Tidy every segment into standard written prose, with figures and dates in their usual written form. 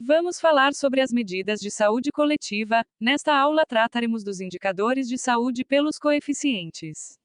Vamos falar sobre as medidas de saúde coletiva. Nesta aula trataremos dos indicadores de saúde pelos coeficientes.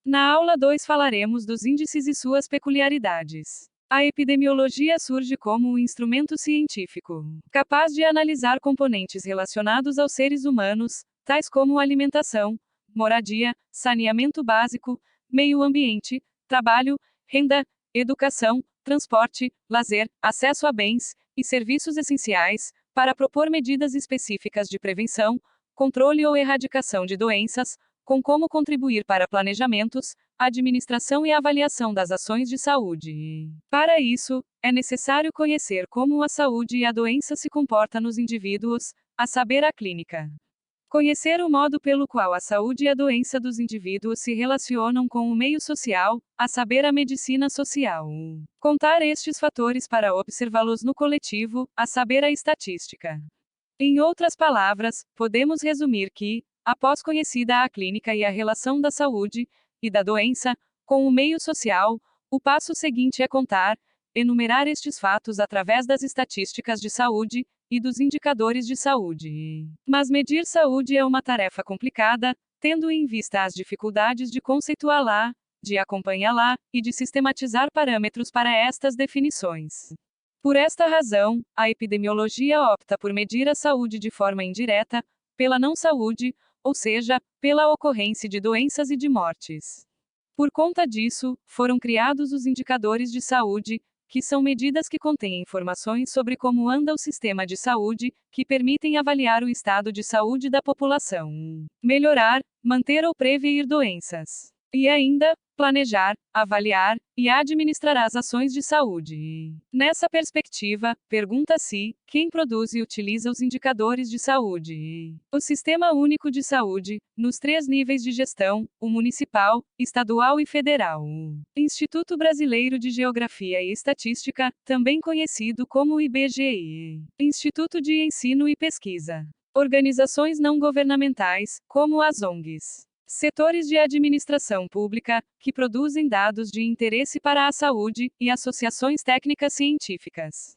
Na aula 2 falaremos dos índices e suas peculiaridades. A epidemiologia surge como um instrumento científico, capaz de analisar componentes relacionados aos seres humanos, tais como alimentação, moradia, saneamento básico, meio ambiente, trabalho, renda, educação, transporte, lazer, acesso a bens e serviços essenciais, para propor medidas específicas de prevenção, controle ou erradicação de doenças, com como contribuir para planejamentos, administração e avaliação das ações de saúde. Para isso, é necessário conhecer como a saúde e a doença se comportam nos indivíduos, a saber, a clínica. Conhecer o modo pelo qual a saúde e a doença dos indivíduos se relacionam com o meio social, a saber, a medicina social. Contar estes fatores para observá-los no coletivo, a saber, a estatística. Em outras palavras, podemos resumir que, após conhecida a clínica e a relação da saúde e da doença com o meio social, o passo seguinte é contar, enumerar estes fatos através das estatísticas de saúde e dos indicadores de saúde. Mas medir saúde é uma tarefa complicada, tendo em vista as dificuldades de conceituá-la, de acompanhá-la e de sistematizar parâmetros para estas definições. Por esta razão, a epidemiologia opta por medir a saúde de forma indireta, pela não saúde, ou seja, pela ocorrência de doenças e de mortes. Por conta disso, foram criados os indicadores de saúde, que são medidas que contêm informações sobre como anda o sistema de saúde, que permitem avaliar o estado de saúde da população, melhorar, manter ou prevenir doenças, e ainda, planejar, avaliar e administrar as ações de saúde. Nessa perspectiva, pergunta-se: quem produz e utiliza os indicadores de saúde? O Sistema Único de Saúde, nos 3 níveis de gestão, o municipal, estadual e federal. Instituto Brasileiro de Geografia e Estatística, também conhecido como IBGE. Instituto de Ensino e Pesquisa. Organizações não governamentais, como as ONGs. Setores de administração pública, que produzem dados de interesse para a saúde, e associações técnicas científicas.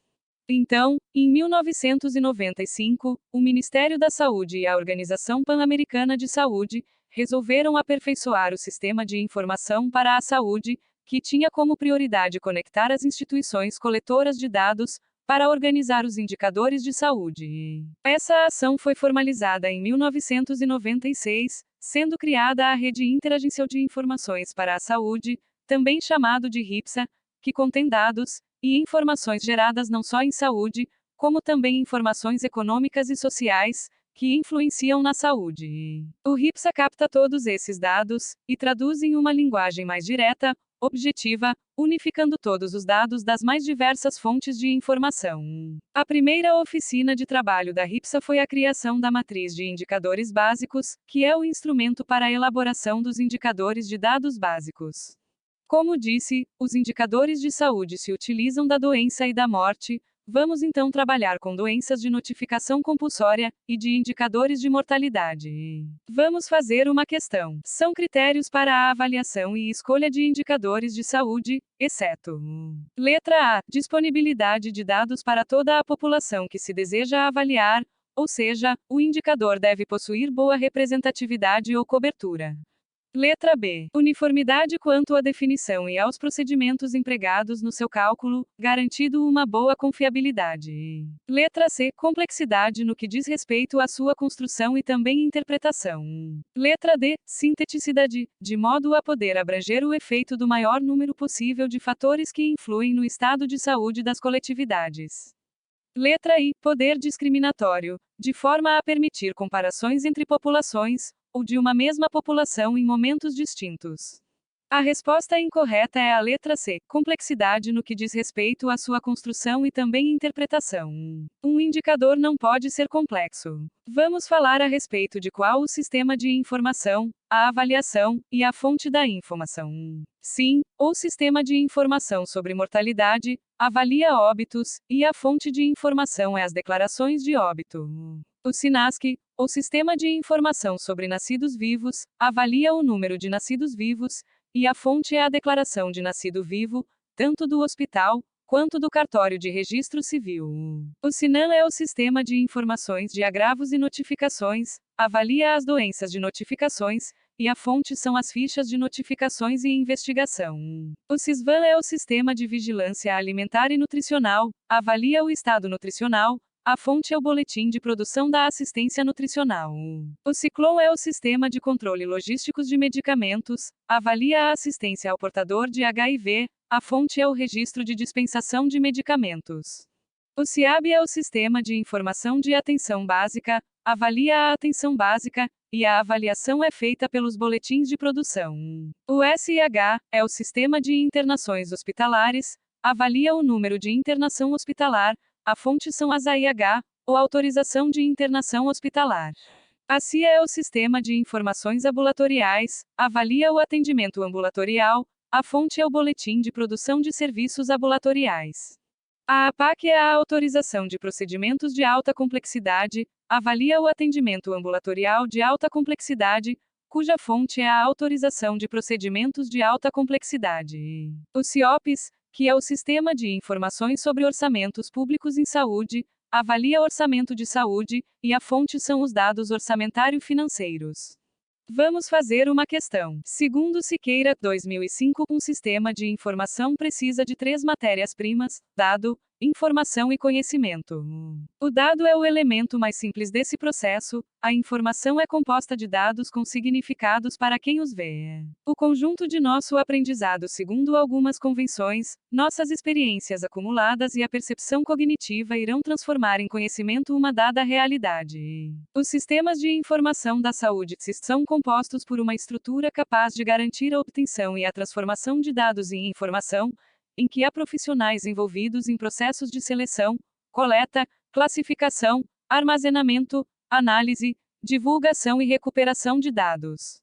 Então, em 1995, o Ministério da Saúde e a Organização Pan-Americana de Saúde resolveram aperfeiçoar o sistema de informação para a saúde, que tinha como prioridade conectar as instituições coletoras de dados para organizar os indicadores de saúde. Essa ação foi formalizada em 1996, sendo criada a Rede Interagencial de Informações para a Saúde, também chamado de RIPSA, que contém dados e informações geradas não só em saúde, como também informações econômicas e sociais, que influenciam na saúde. O RIPSA capta todos esses dados e traduz em uma linguagem mais direta, objetiva, unificando todos os dados das mais diversas fontes de informação. A primeira oficina de trabalho da RIPSA foi a criação da Matriz de Indicadores Básicos, que é o instrumento para a elaboração dos indicadores de dados básicos. Como disse, os indicadores de saúde se utilizam da doença e da morte. Vamos então trabalhar com doenças de notificação compulsória e de indicadores de mortalidade. Vamos fazer uma questão. São critérios para a avaliação e escolha de indicadores de saúde, exceto: letra A, disponibilidade de dados para toda a população que se deseja avaliar, ou seja, o indicador deve possuir boa representatividade ou cobertura. Letra B. Uniformidade quanto à definição e aos procedimentos empregados no seu cálculo, garantido uma boa confiabilidade. Letra C. Complexidade no que diz respeito à sua construção e também interpretação. Letra D. Sinteticidade, de modo a poder abranger o efeito do maior número possível de fatores que influem no estado de saúde das coletividades. Letra I. Poder discriminatório, de forma a permitir comparações entre populações, ou de uma mesma população em momentos distintos. A resposta incorreta é a letra C. Complexidade no que diz respeito à sua construção e também interpretação. Um indicador não pode ser complexo. Vamos falar a respeito de qual o sistema de informação, a avaliação e a fonte da informação. Sim, o sistema de informação sobre mortalidade avalia óbitos, e a fonte de informação é as declarações de óbito. O SINASC, ou Sistema de Informação sobre Nascidos Vivos, avalia o número de nascidos vivos, e a fonte é a declaração de nascido vivo, tanto do hospital, quanto do Cartório de Registro Civil. O SINAM é o Sistema de Informações de Agravos e Notificações, avalia as doenças de notificações, e a fonte são as fichas de notificações e investigação. O SISVAN é o Sistema de Vigilância Alimentar e Nutricional, avalia o estado nutricional, a fonte é o Boletim de Produção da Assistência Nutricional. O SICLON é o Sistema de Controle Logísticos de Medicamentos, avalia a assistência ao portador de HIV, a fonte é o Registro de Dispensação de Medicamentos. O SIAB é o Sistema de Informação de Atenção Básica, avalia a atenção básica, e a avaliação é feita pelos boletins de produção. O SIH é o Sistema de Internações Hospitalares, avalia o número de internação hospitalar, a fonte são as AIH, ou Autorização de Internação Hospitalar. A CIA é o Sistema de Informações Ambulatoriais, avalia o atendimento ambulatorial, a fonte é o Boletim de Produção de Serviços Ambulatoriais. A APAC é a Autorização de Procedimentos de Alta Complexidade, avalia o atendimento ambulatorial de alta complexidade, cuja fonte é a Autorização de Procedimentos de Alta Complexidade. O CIOPS, que é o Sistema de Informações sobre Orçamentos Públicos em Saúde, avalia orçamento de saúde, e a fonte são os dados orçamentário-financeiros. Vamos fazer uma questão. Segundo Siqueira, 2005, um sistema de informação precisa de 3 matérias-primas: dado, informação e conhecimento. O dado é o elemento mais simples desse processo, a informação é composta de dados com significados para quem os vê. O conjunto de nosso aprendizado segundo algumas convenções, nossas experiências acumuladas e a percepção cognitiva irão transformar em conhecimento uma dada realidade. Os sistemas de informação da saúde são compostos por uma estrutura capaz de garantir a obtenção e a transformação de dados em informação, em que há profissionais envolvidos em processos de seleção, coleta, classificação, armazenamento, análise, divulgação e recuperação de dados.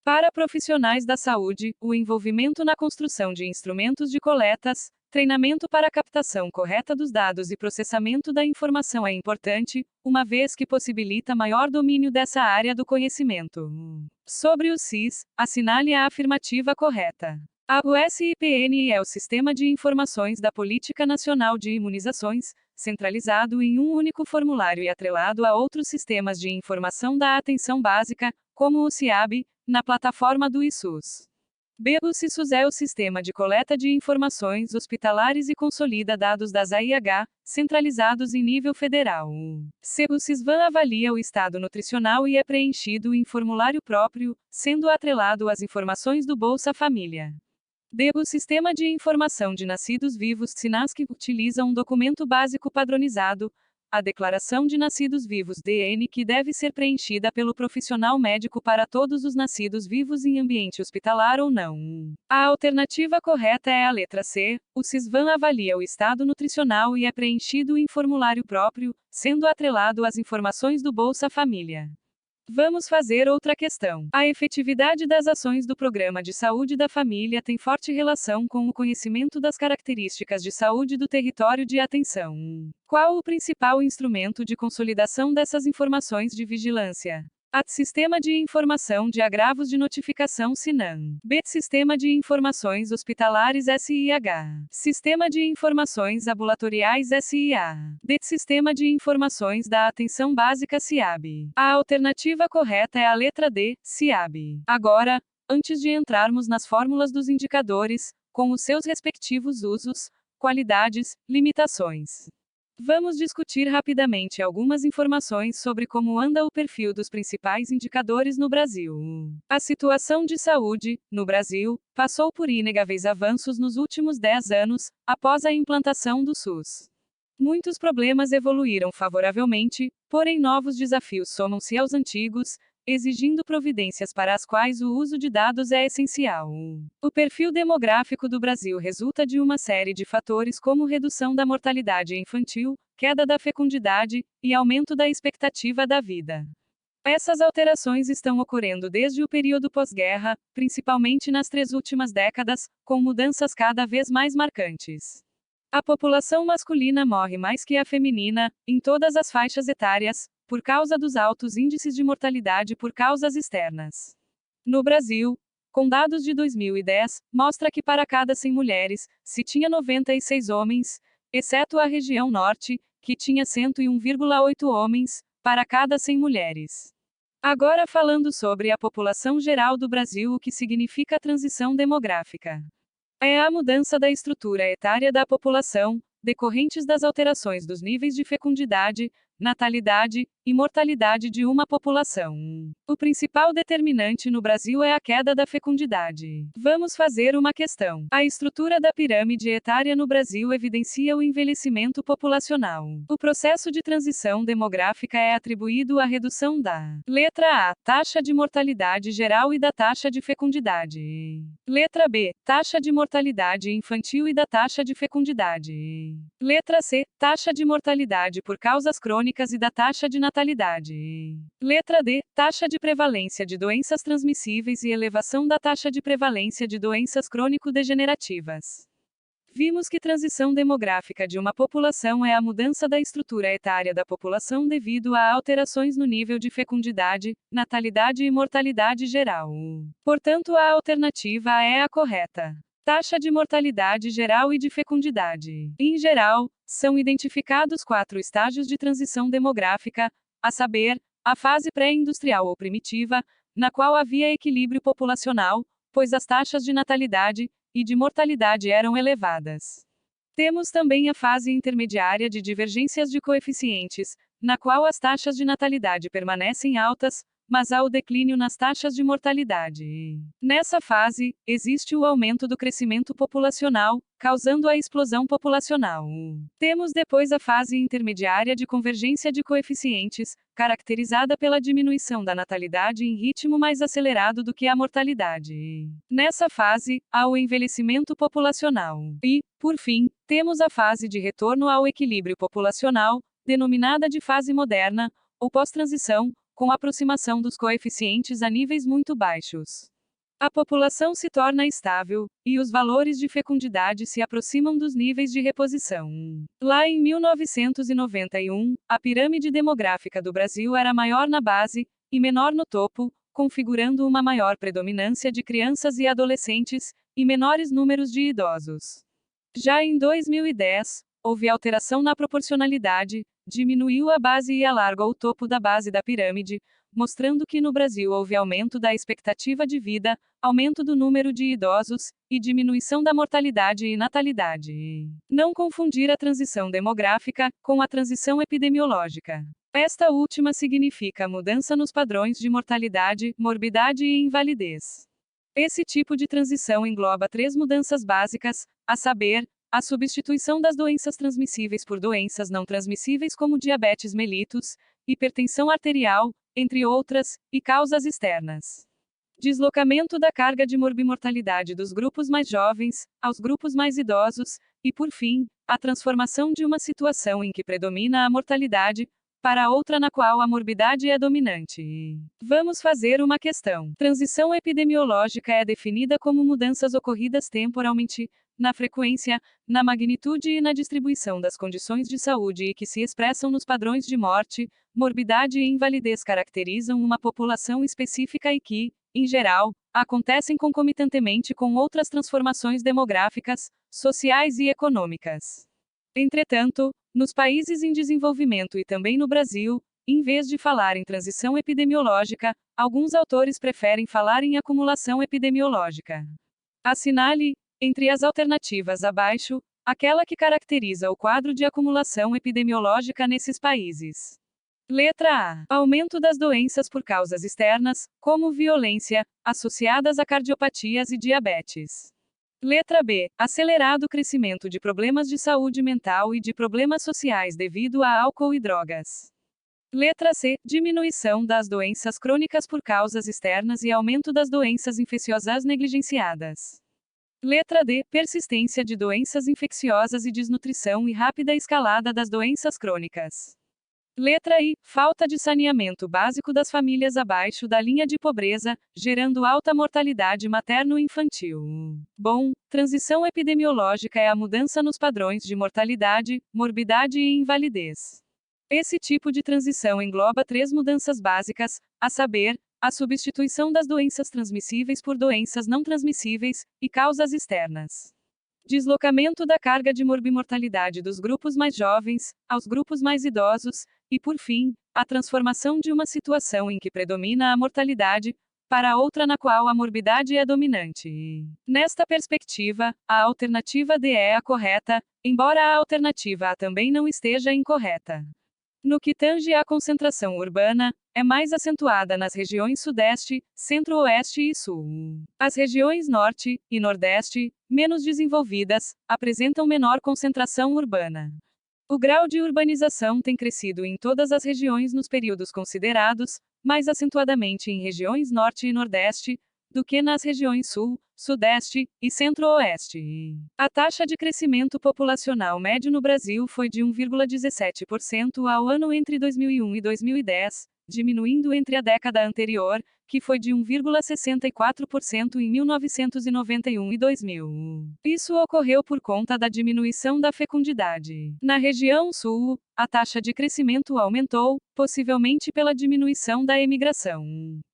Para profissionais da saúde, o envolvimento na construção de instrumentos de coletas, treinamento para a captação correta dos dados e processamento da informação é importante, uma vez que possibilita maior domínio dessa área do conhecimento. Sobre o SIS, assinale a afirmativa correta. O SIPN é o Sistema de Informações da Política Nacional de Imunizações, centralizado em um único formulário e atrelado a outros sistemas de informação da atenção básica, como o SIAB, na plataforma do ISUS. O SISUS é o Sistema de Coleta de Informações Hospitalares e consolida dados das AIH, centralizados em nível federal. O SISVAN avalia o estado nutricional e é preenchido em formulário próprio, sendo atrelado às informações do Bolsa Família. O Sistema de Informação de Nascidos Vivos SINASC utiliza um documento básico padronizado, a Declaração de Nascidos Vivos (DN), que deve ser preenchida pelo profissional médico para todos os nascidos vivos em ambiente hospitalar ou não. A alternativa correta é a letra C. O SISVAN avalia o estado nutricional e é preenchido em formulário próprio, sendo atrelado às informações do Bolsa Família. Vamos fazer outra questão. A efetividade das ações do Programa de Saúde da Família tem forte relação com o conhecimento das características de saúde do território de atenção. Qual o principal instrumento de consolidação dessas informações de vigilância? A. Sistema de Informação de Agravos de Notificação SINAM. B. Sistema de Informações Hospitalares SIH. Sistema de Informações Ambulatoriais SIA. D. Sistema de Informações da Atenção Básica SIAB. A alternativa correta é a letra D, SIAB. Agora, antes de entrarmos nas fórmulas dos indicadores, com os seus respectivos usos, qualidades, limitações, vamos discutir rapidamente algumas informações sobre como anda o perfil dos principais indicadores no Brasil. A situação de saúde, no Brasil, passou por inegáveis avanços nos últimos 10 anos, após a implantação do SUS. Muitos problemas evoluíram favoravelmente, porém novos desafios somam-se aos antigos, exigindo providências para as quais o uso de dados é essencial. O perfil demográfico do Brasil resulta de uma série de fatores como redução da mortalidade infantil, queda da fecundidade e aumento da expectativa da vida. Essas alterações estão ocorrendo desde o período pós-guerra, principalmente nas 3 últimas décadas, com mudanças cada vez mais marcantes. A população masculina morre mais que a feminina, em todas as faixas etárias, por causa dos altos índices de mortalidade por causas externas. No Brasil, com dados de 2010, mostra que para cada 100 mulheres, se tinha 96 homens, exceto a região norte, que tinha 101,8 homens, para cada 100 mulheres. Agora falando sobre a população geral do Brasil, o que significa a transição demográfica. É a mudança da estrutura etária da população, decorrentes das alterações dos níveis de fecundidade, natalidade e mortalidade de uma população. O principal determinante no Brasil é a queda da fecundidade. Vamos fazer uma questão. A estrutura da pirâmide etária no Brasil evidencia o envelhecimento populacional. O processo de transição demográfica é atribuído à redução da letra A, taxa de mortalidade geral e da taxa de fecundidade. Letra B, taxa de mortalidade infantil e da taxa de fecundidade. Letra C, taxa de mortalidade por causas crônicas e da taxa de natalidade. Letra D, taxa de prevalência de doenças transmissíveis e elevação da taxa de prevalência de doenças crônico-degenerativas. Vimos que transição demográfica de uma população é a mudança da estrutura etária da população devido a alterações no nível de fecundidade, natalidade e mortalidade geral. Portanto, a alternativa A é a correta. Taxa de mortalidade geral e de fecundidade. Em geral, são identificados 4 estágios de transição demográfica, a saber, a fase pré-industrial ou primitiva, na qual havia equilíbrio populacional, pois as taxas de natalidade e de mortalidade eram elevadas. Temos também a fase intermediária de divergências de coeficientes, na qual as taxas de natalidade permanecem altas, mas há o declínio nas taxas de mortalidade. Nessa fase, existe o aumento do crescimento populacional, causando a explosão populacional. Temos depois a fase intermediária de convergência de coeficientes, caracterizada pela diminuição da natalidade em ritmo mais acelerado do que a mortalidade. Nessa fase, há o envelhecimento populacional. E, por fim, temos a fase de retorno ao equilíbrio populacional, denominada de fase moderna, ou pós-transição, com aproximação dos coeficientes a níveis muito baixos. A população se torna estável, e os valores de fecundidade se aproximam dos níveis de reposição. Lá em 1991, a pirâmide demográfica do Brasil era maior na base, e menor no topo, configurando uma maior predominância de crianças e adolescentes, e menores números de idosos. Já em 2010, houve alteração na proporcionalidade, diminuiu a base e alargou o topo da base da pirâmide, mostrando que no Brasil houve aumento da expectativa de vida, aumento do número de idosos, e diminuição da mortalidade e natalidade. Não confundir a transição demográfica com a transição epidemiológica. Esta última significa mudança nos padrões de mortalidade, morbidade e invalidez. Esse tipo de transição engloba 3 mudanças básicas, a saber, a substituição das doenças transmissíveis por doenças não transmissíveis como diabetes mellitus, hipertensão arterial, entre outras, e causas externas. Deslocamento da carga de morbimortalidade dos grupos mais jovens, aos grupos mais idosos, e por fim, a transformação de uma situação em que predomina a mortalidade, para outra na qual a morbidade é dominante. Vamos fazer uma questão. Transição epidemiológica é definida como mudanças ocorridas temporalmente, na frequência, na magnitude e na distribuição das condições de saúde e que se expressam nos padrões de morte, morbidade e invalidez caracterizam uma população específica e que, em geral, acontecem concomitantemente com outras transformações demográficas, sociais e econômicas. Entretanto, nos países em desenvolvimento e também no Brasil, em vez de falar em transição epidemiológica, alguns autores preferem falar em acumulação epidemiológica. Assinale, entre as alternativas abaixo, aquela que caracteriza o quadro de acumulação epidemiológica nesses países. Letra A. Aumento das doenças por causas externas, como violência, associadas a cardiopatias e diabetes. Letra B. Acelerado crescimento de problemas de saúde mental e de problemas sociais devido a álcool e drogas. Letra C. Diminuição das doenças crônicas por causas externas e aumento das doenças infecciosas negligenciadas. Letra D. Persistência de doenças infecciosas e desnutrição e rápida escalada das doenças crônicas. Letra I. Falta de saneamento básico das famílias abaixo da linha de pobreza, gerando alta mortalidade materno-infantil. Bom, transição epidemiológica é a mudança nos padrões de mortalidade, morbidade e invalidez. Esse tipo de transição engloba 3 mudanças básicas, a saber, a substituição das doenças transmissíveis por doenças não transmissíveis, e causas externas. Deslocamento da carga de morbimortalidade dos grupos mais jovens, aos grupos mais idosos, e por fim, a transformação de uma situação em que predomina a mortalidade, para outra na qual a morbidade é dominante. Nesta perspectiva, a alternativa D é a correta, embora a alternativa A também não esteja incorreta. No que tange à concentração urbana, é mais acentuada nas regiões Sudeste, Centro-Oeste e Sul. As regiões Norte e Nordeste, menos desenvolvidas, apresentam menor concentração urbana. O grau de urbanização tem crescido em todas as regiões nos períodos considerados, mais acentuadamente em regiões Norte e Nordeste, do que nas regiões Sul, Sudeste e Centro-Oeste. A taxa de crescimento populacional médio no Brasil foi de 1,17% ao ano entre 2001 e 2010, diminuindo entre a década anterior, que foi de 1,64% em 1991 e 2000. Isso ocorreu por conta da diminuição da fecundidade. Na região sul, a taxa de crescimento aumentou, possivelmente pela diminuição da emigração.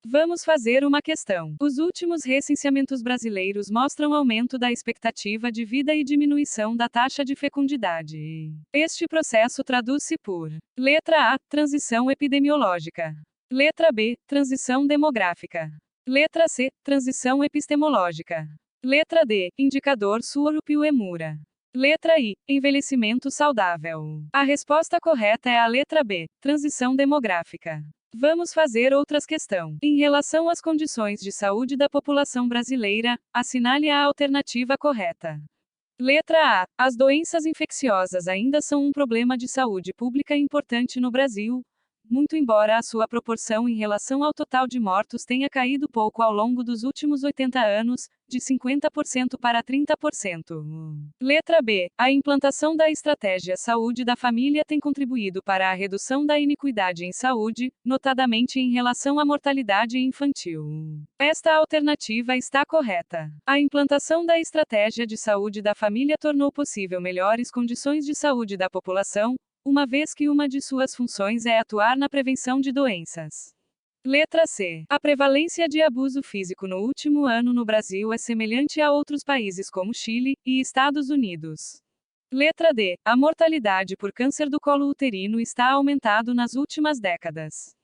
Vamos fazer uma questão. Os últimos recenseamentos brasileiros mostram aumento da expectativa de vida e diminuição da taxa de fecundidade. Este processo traduz-se por: letra A, transição epidemiológica. Letra B, transição demográfica. Letra C, transição epistemológica. Letra D, indicador Suorupi-Uemura. Letra I, envelhecimento saudável. A resposta correta é a letra B, transição demográfica. Vamos fazer outras questões. Em relação às condições de saúde da população brasileira, assinale a alternativa correta. Letra A, as doenças infecciosas ainda são um problema de saúde pública importante no Brasil, muito embora a sua proporção em relação ao total de mortos tenha caído pouco ao longo dos últimos 80 anos, de 50% para 30%. Letra B. A implantação da estratégia Saúde da Família tem contribuído para a redução da iniquidade em saúde, notadamente em relação à mortalidade infantil. Esta alternativa está correta. A implantação da estratégia de saúde da família tornou possível melhores condições de saúde da população, uma vez que uma de suas funções é atuar na prevenção de doenças. Letra C. A prevalência de abuso físico no último ano no Brasil é semelhante a outros países como Chile e Estados Unidos. Letra D. A mortalidade por câncer do colo uterino está aumentado nas últimas décadas.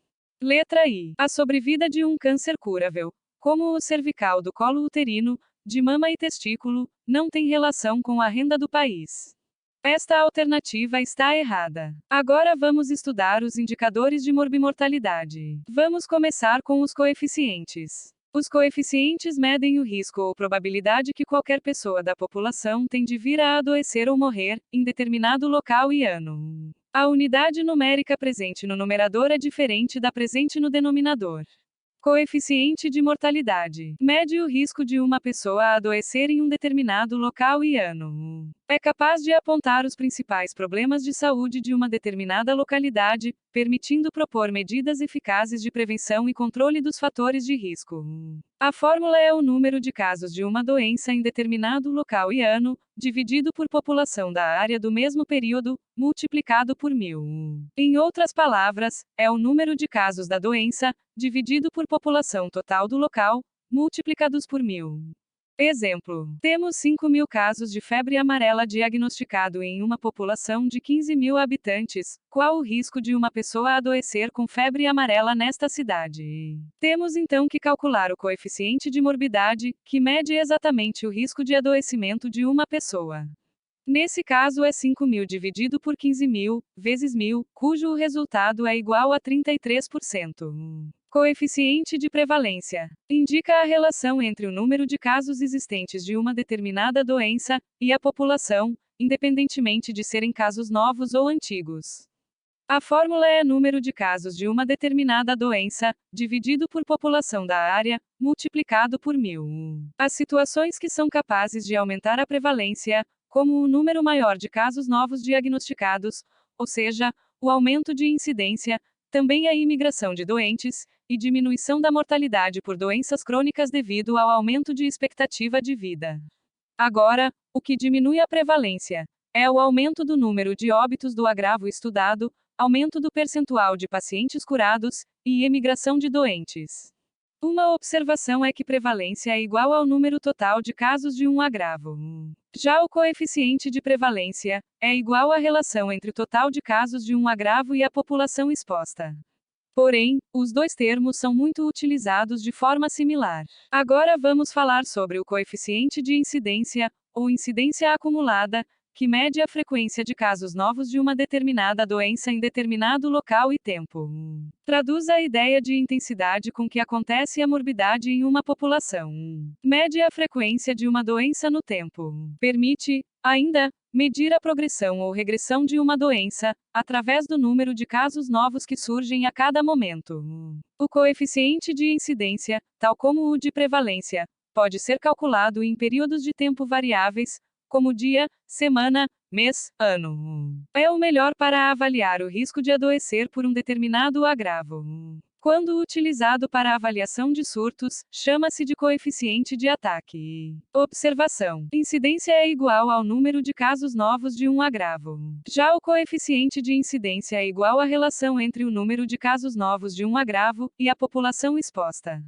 Letra I. A sobrevida de um câncer curável, como o cervical do colo uterino, de mama e testículo, não tem relação com a renda do país. Esta alternativa está errada. Agora vamos estudar os indicadores de morbimortalidade. Vamos começar com os coeficientes. Os coeficientes medem o risco ou probabilidade que qualquer pessoa da população tem de vir a adoecer ou morrer, em determinado local e ano. A unidade numérica presente no numerador é diferente da presente no denominador. Coeficiente de mortalidade. Mede o risco de uma pessoa adoecer em um determinado local e ano. É capaz de apontar os principais problemas de saúde de uma determinada localidade, permitindo propor medidas eficazes de prevenção e controle dos fatores de risco. A fórmula é o número de casos de uma doença em determinado local e ano, dividido por população da área do mesmo período, multiplicado por 1000. Em outras palavras, é o número de casos da doença, dividido por população total do local, multiplicados por 1000. Exemplo: temos 5.000 casos de febre amarela diagnosticado em uma população de 15.000 habitantes. Qual o risco de uma pessoa adoecer com febre amarela nesta cidade? Temos então que calcular o coeficiente de morbidade, que mede exatamente o risco de adoecimento de uma pessoa. Nesse caso é 5.000 dividido por 15.000, vezes 1.000, cujo resultado é igual a 33%. Coeficiente de prevalência. Indica a relação entre o número de casos existentes de uma determinada doença e a população, independentemente de serem casos novos ou antigos. A fórmula é número de casos de uma determinada doença, dividido por população da área, multiplicado por 1000. As situações que são capazes de aumentar a prevalência, como o número maior de casos novos diagnosticados, ou seja, o aumento de incidência, também a imigração de doentes, e diminuição da mortalidade por doenças crônicas devido ao aumento de expectativa de vida. Agora, o que diminui a prevalência é o aumento do número de óbitos do agravo estudado, aumento do percentual de pacientes curados, e emigração de doentes. Uma observação é que prevalência é igual ao número total de casos de um agravo. Já o coeficiente de prevalência é igual à relação entre o total de casos de um agravo e a população exposta. Porém, os dois termos são muito utilizados de forma similar. Agora vamos falar sobre o coeficiente de incidência, ou incidência acumulada, que mede a frequência de casos novos de uma determinada doença em determinado local e tempo. Traduz a ideia de intensidade com que acontece a morbidade em uma população. Mede a frequência de uma doença no tempo. Permite, ainda, medir a progressão ou regressão de uma doença, através do número de casos novos que surgem a cada momento. O coeficiente de incidência, tal como o de prevalência, pode ser calculado em períodos de tempo variáveis, como dia, semana, mês, ano. É o melhor para avaliar o risco de adoecer por um determinado agravo. Quando utilizado para avaliação de surtos, chama-se de coeficiente de ataque. Observação: incidência é igual ao número de casos novos de um agravo. Já o coeficiente de incidência é igual à relação entre o número de casos novos de um agravo e a população exposta.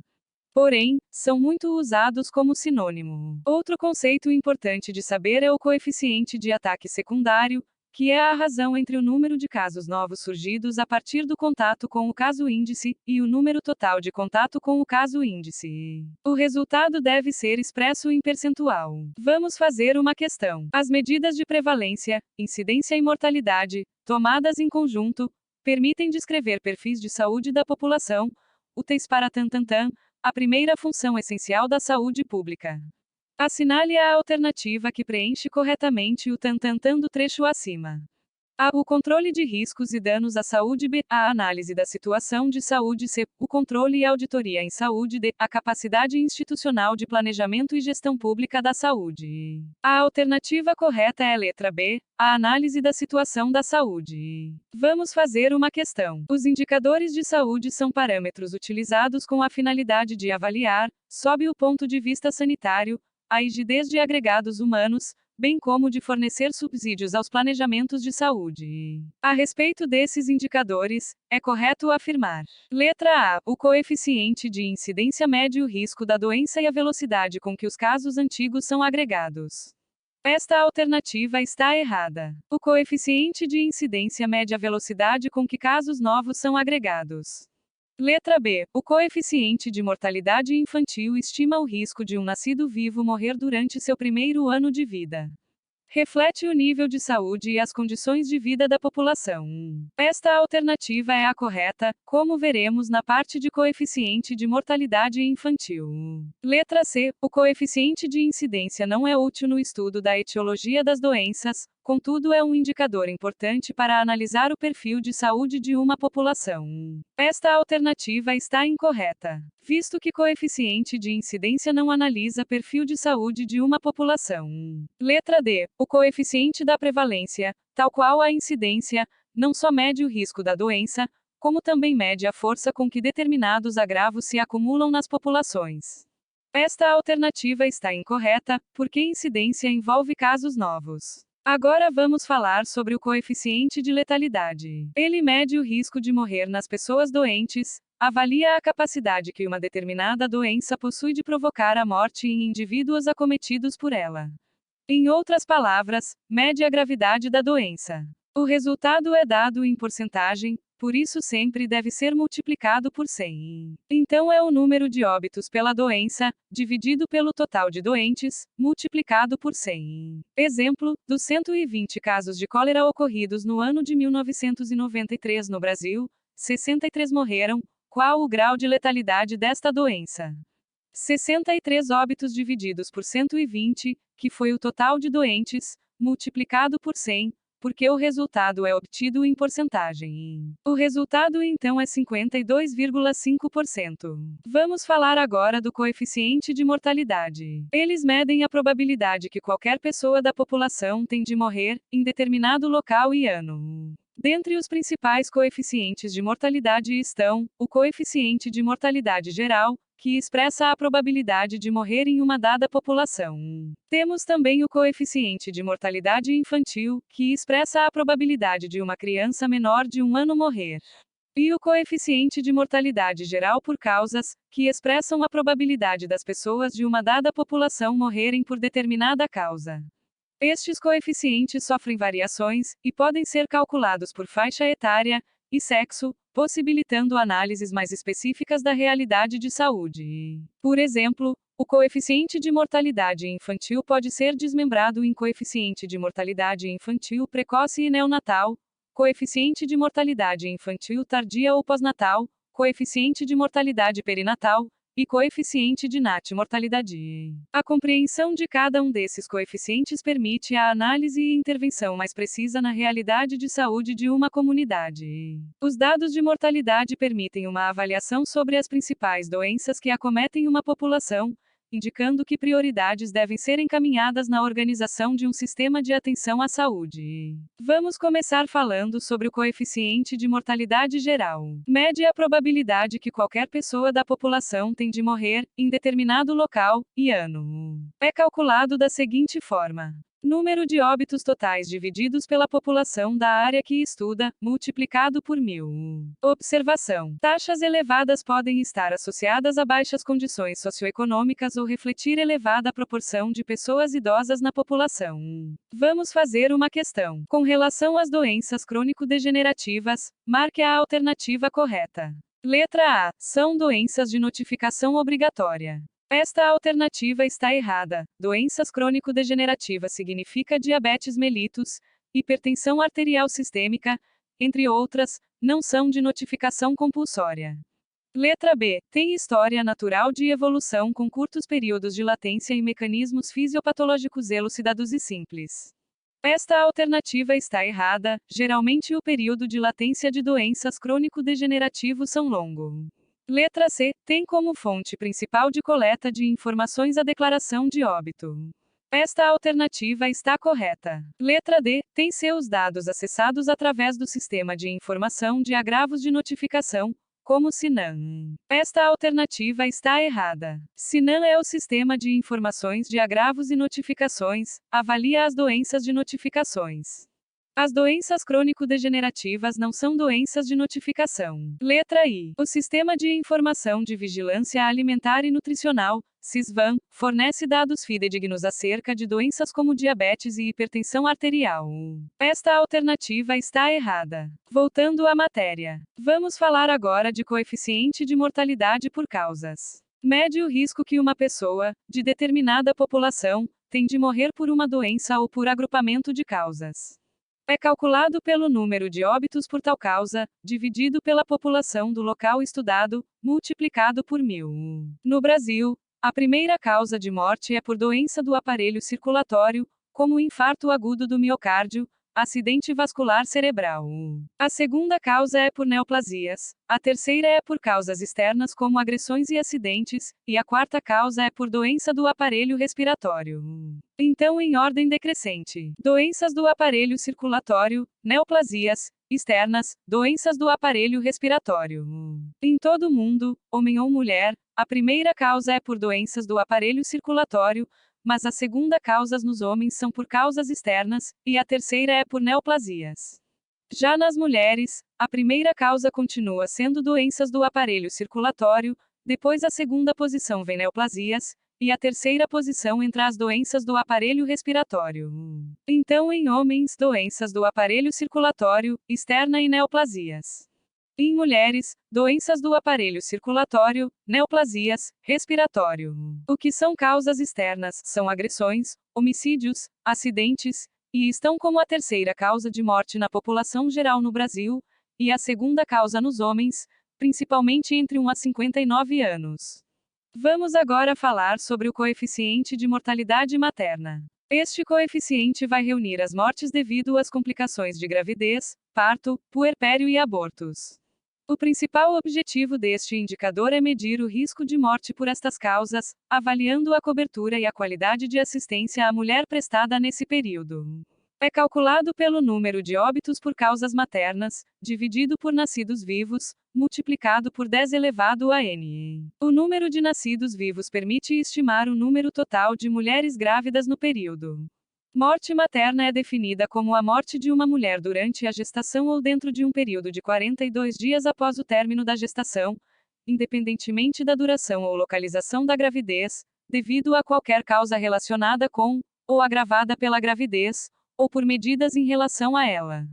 Porém, são muito usados como sinônimo. Outro conceito importante de saber é o coeficiente de ataque secundário, que é a razão entre o número de casos novos surgidos a partir do contato com o caso índice e o número total de contato com o caso índice. O resultado deve ser expresso em percentual. Vamos fazer uma questão. As medidas de prevalência, incidência e mortalidade, tomadas em conjunto, permitem descrever perfis de saúde da população, úteis para a primeira função essencial da saúde pública. Assinale a alternativa que preenche corretamente o do trecho acima. A. O controle de riscos e danos à saúde. B. A análise da situação de saúde. C. O controle e auditoria em saúde. D. A capacidade institucional de planejamento e gestão pública da saúde. A alternativa correta é a letra B. A análise da situação da saúde. Vamos fazer uma questão. Os indicadores de saúde são parâmetros utilizados com a finalidade de avaliar, sob o ponto de vista sanitário, a rigidez de agregados humanos, bem como de fornecer subsídios aos planejamentos de saúde. A respeito desses indicadores, é correto afirmar: letra A. O coeficiente de incidência mede o risco da doença e a velocidade com que os casos antigos são agregados. Esta alternativa está errada. O coeficiente de incidência mede a velocidade com que casos novos são agregados. Letra B. O coeficiente de mortalidade infantil estima o risco de um nascido vivo morrer durante seu primeiro ano de vida. Reflete o nível de saúde e as condições de vida da população. Esta alternativa é a correta, como veremos na parte de coeficiente de mortalidade infantil. Letra C. O coeficiente de incidência não é útil no estudo da etiologia das doenças, contudo é um indicador importante para analisar o perfil de saúde de uma população. Esta alternativa está incorreta, visto que coeficiente de incidência não analisa perfil de saúde de uma população. Letra D. O coeficiente da prevalência, tal qual a incidência, não só mede o risco da doença, como também mede a força com que determinados agravos se acumulam nas populações. Esta alternativa está incorreta, porque incidência envolve casos novos. Agora vamos falar sobre o coeficiente de letalidade. Ele mede o risco de morrer nas pessoas doentes, avalia a capacidade que uma determinada doença possui de provocar a morte em indivíduos acometidos por ela. Em outras palavras, mede a gravidade da doença. O resultado é dado em porcentagem, por isso sempre deve ser multiplicado por 100. Então é o número de óbitos pela doença, dividido pelo total de doentes, multiplicado por 100. Exemplo: dos 120 casos de cólera ocorridos no ano de 1993 no Brasil, 63 morreram. Qual o grau de letalidade desta doença? 63 óbitos divididos por 120, que foi o total de doentes, multiplicado por 100, porque o resultado é obtido em porcentagem. O resultado então é 52,5%. Vamos falar agora do coeficiente de mortalidade. Eles medem a probabilidade que qualquer pessoa da população tem de morrer, em determinado local e ano. Dentre os principais coeficientes de mortalidade estão o coeficiente de mortalidade geral, que expressa a probabilidade de morrer em uma dada população. Temos também o coeficiente de mortalidade infantil, que expressa a probabilidade de uma criança menor de 1 ano morrer. E o coeficiente de mortalidade geral por causas, que expressam a probabilidade das pessoas de uma dada população morrerem por determinada causa. Estes coeficientes sofrem variações, e podem ser calculados por faixa etária e sexo, possibilitando análises mais específicas da realidade de saúde. Por exemplo, o coeficiente de mortalidade infantil pode ser desmembrado em coeficiente de mortalidade infantil precoce e neonatal, coeficiente de mortalidade infantil tardia ou pós-natal, coeficiente de mortalidade perinatal, e coeficiente de natimortalidade. A compreensão de cada um desses coeficientes permite a análise e intervenção mais precisa na realidade de saúde de uma comunidade. Os dados de mortalidade permitem uma avaliação sobre as principais doenças que acometem uma população, indicando que prioridades devem ser encaminhadas na organização de um sistema de atenção à saúde. Vamos começar falando sobre o coeficiente de mortalidade geral. Mede a probabilidade que qualquer pessoa da população tem de morrer, em determinado local e ano. É calculado da seguinte forma: número de óbitos totais divididos pela população da área que estuda, multiplicado por 1000. Observação: taxas elevadas podem estar associadas a baixas condições socioeconômicas ou refletir elevada proporção de pessoas idosas na população. Vamos fazer uma questão. Com relação às doenças crônico-degenerativas, marque a alternativa correta. Letra A. São doenças de notificação obrigatória. Esta alternativa está errada. Doenças crônico-degenerativas significa diabetes mellitus, hipertensão arterial sistêmica, entre outras, não são de notificação compulsória. Letra B. Tem história natural de evolução com curtos períodos de latência e mecanismos fisiopatológicos elucidados e simples. Esta alternativa está errada. Geralmente o período de latência de doenças crônico-degenerativas são longo. Letra C. Tem como fonte principal de coleta de informações a declaração de óbito. Esta alternativa está correta. Letra D. Tem seus dados acessados através do Sistema de Informação de Agravos de Notificação, como SINAM. Esta alternativa está errada. SINAM é o Sistema de Informações de Agravos e Notificações, avalia as doenças de notificações. As doenças crônico-degenerativas não são doenças de notificação. Letra I. O Sistema de Informação de Vigilância Alimentar e Nutricional, SISVAN, fornece dados fidedignos acerca de doenças como diabetes e hipertensão arterial. Esta alternativa está errada. Voltando à matéria. Vamos falar agora de coeficiente de mortalidade por causas. Mede o risco que uma pessoa, de determinada população, tem de morrer por uma doença ou por agrupamento de causas. É calculado pelo número de óbitos por tal causa, dividido pela população do local estudado, multiplicado por 1000. No Brasil, a primeira causa de morte é por doença do aparelho circulatório, como infarto agudo do miocárdio, acidente vascular cerebral. A segunda causa é por neoplasias, a terceira é por causas externas como agressões e acidentes, e a quarta causa é por doença do aparelho respiratório. Então, em ordem decrescente: doenças do aparelho circulatório, neoplasias externas, doenças do aparelho respiratório. Em todo o mundo, homem ou mulher, a primeira causa é por doenças do aparelho circulatório, mas a segunda causas nos homens são por causas externas, e a terceira é por neoplasias. Já nas mulheres, a primeira causa continua sendo doenças do aparelho circulatório, depois a segunda posição vem neoplasias, e a terceira posição entra as doenças do aparelho respiratório. Então, em homens, doenças do aparelho circulatório, externa e neoplasias. Em mulheres, doenças do aparelho circulatório, neoplasias, respiratório. O que são causas externas? São agressões, homicídios, acidentes, e estão como a terceira causa de morte na população geral no Brasil, e a segunda causa nos homens, principalmente entre 1 a 59 anos. Vamos agora falar sobre o coeficiente de mortalidade materna. Este coeficiente vai reunir as mortes devido às complicações de gravidez, parto, puerpério e abortos. O principal objetivo deste indicador é medir o risco de morte por estas causas, avaliando a cobertura e a qualidade de assistência à mulher prestada nesse período. É calculado pelo número de óbitos por causas maternas, dividido por nascidos vivos, multiplicado por 10 elevado a n. O número de nascidos vivos permite estimar o número total de mulheres grávidas no período. Morte materna é definida como a morte de uma mulher durante a gestação ou dentro de um período de 42 dias após o término da gestação, independentemente da duração ou localização da gravidez, devido a qualquer causa relacionada com, ou agravada pela gravidez, ou por medidas em relação a ela.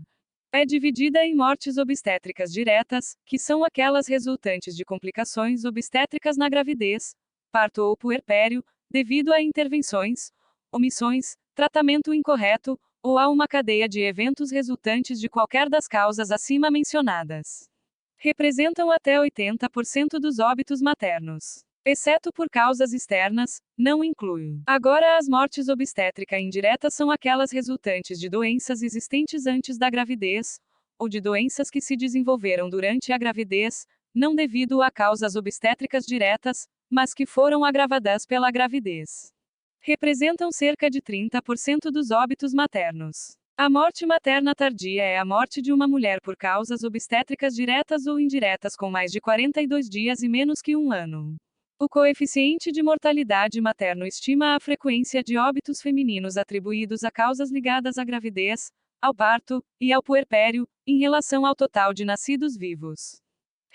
É dividida em mortes obstétricas diretas, que são aquelas resultantes de complicações obstétricas na gravidez, parto ou puerpério, devido a intervenções, omissões, tratamento incorreto, ou a uma cadeia de eventos resultantes de qualquer das causas acima mencionadas. Representam até 80% dos óbitos maternos. Exceto por causas externas, não inclui. Agora, as mortes obstétrica indiretas são aquelas resultantes de doenças existentes antes da gravidez, ou de doenças que se desenvolveram durante a gravidez, não devido a causas obstétricas diretas, mas que foram agravadas pela gravidez. Representam cerca de 30% dos óbitos maternos. A morte materna tardia é a morte de uma mulher por causas obstétricas diretas ou indiretas com mais de 42 dias e menos que um ano. O coeficiente de mortalidade materno estima a frequência de óbitos femininos atribuídos a causas ligadas à gravidez, ao parto e ao puerpério, em relação ao total de nascidos vivos.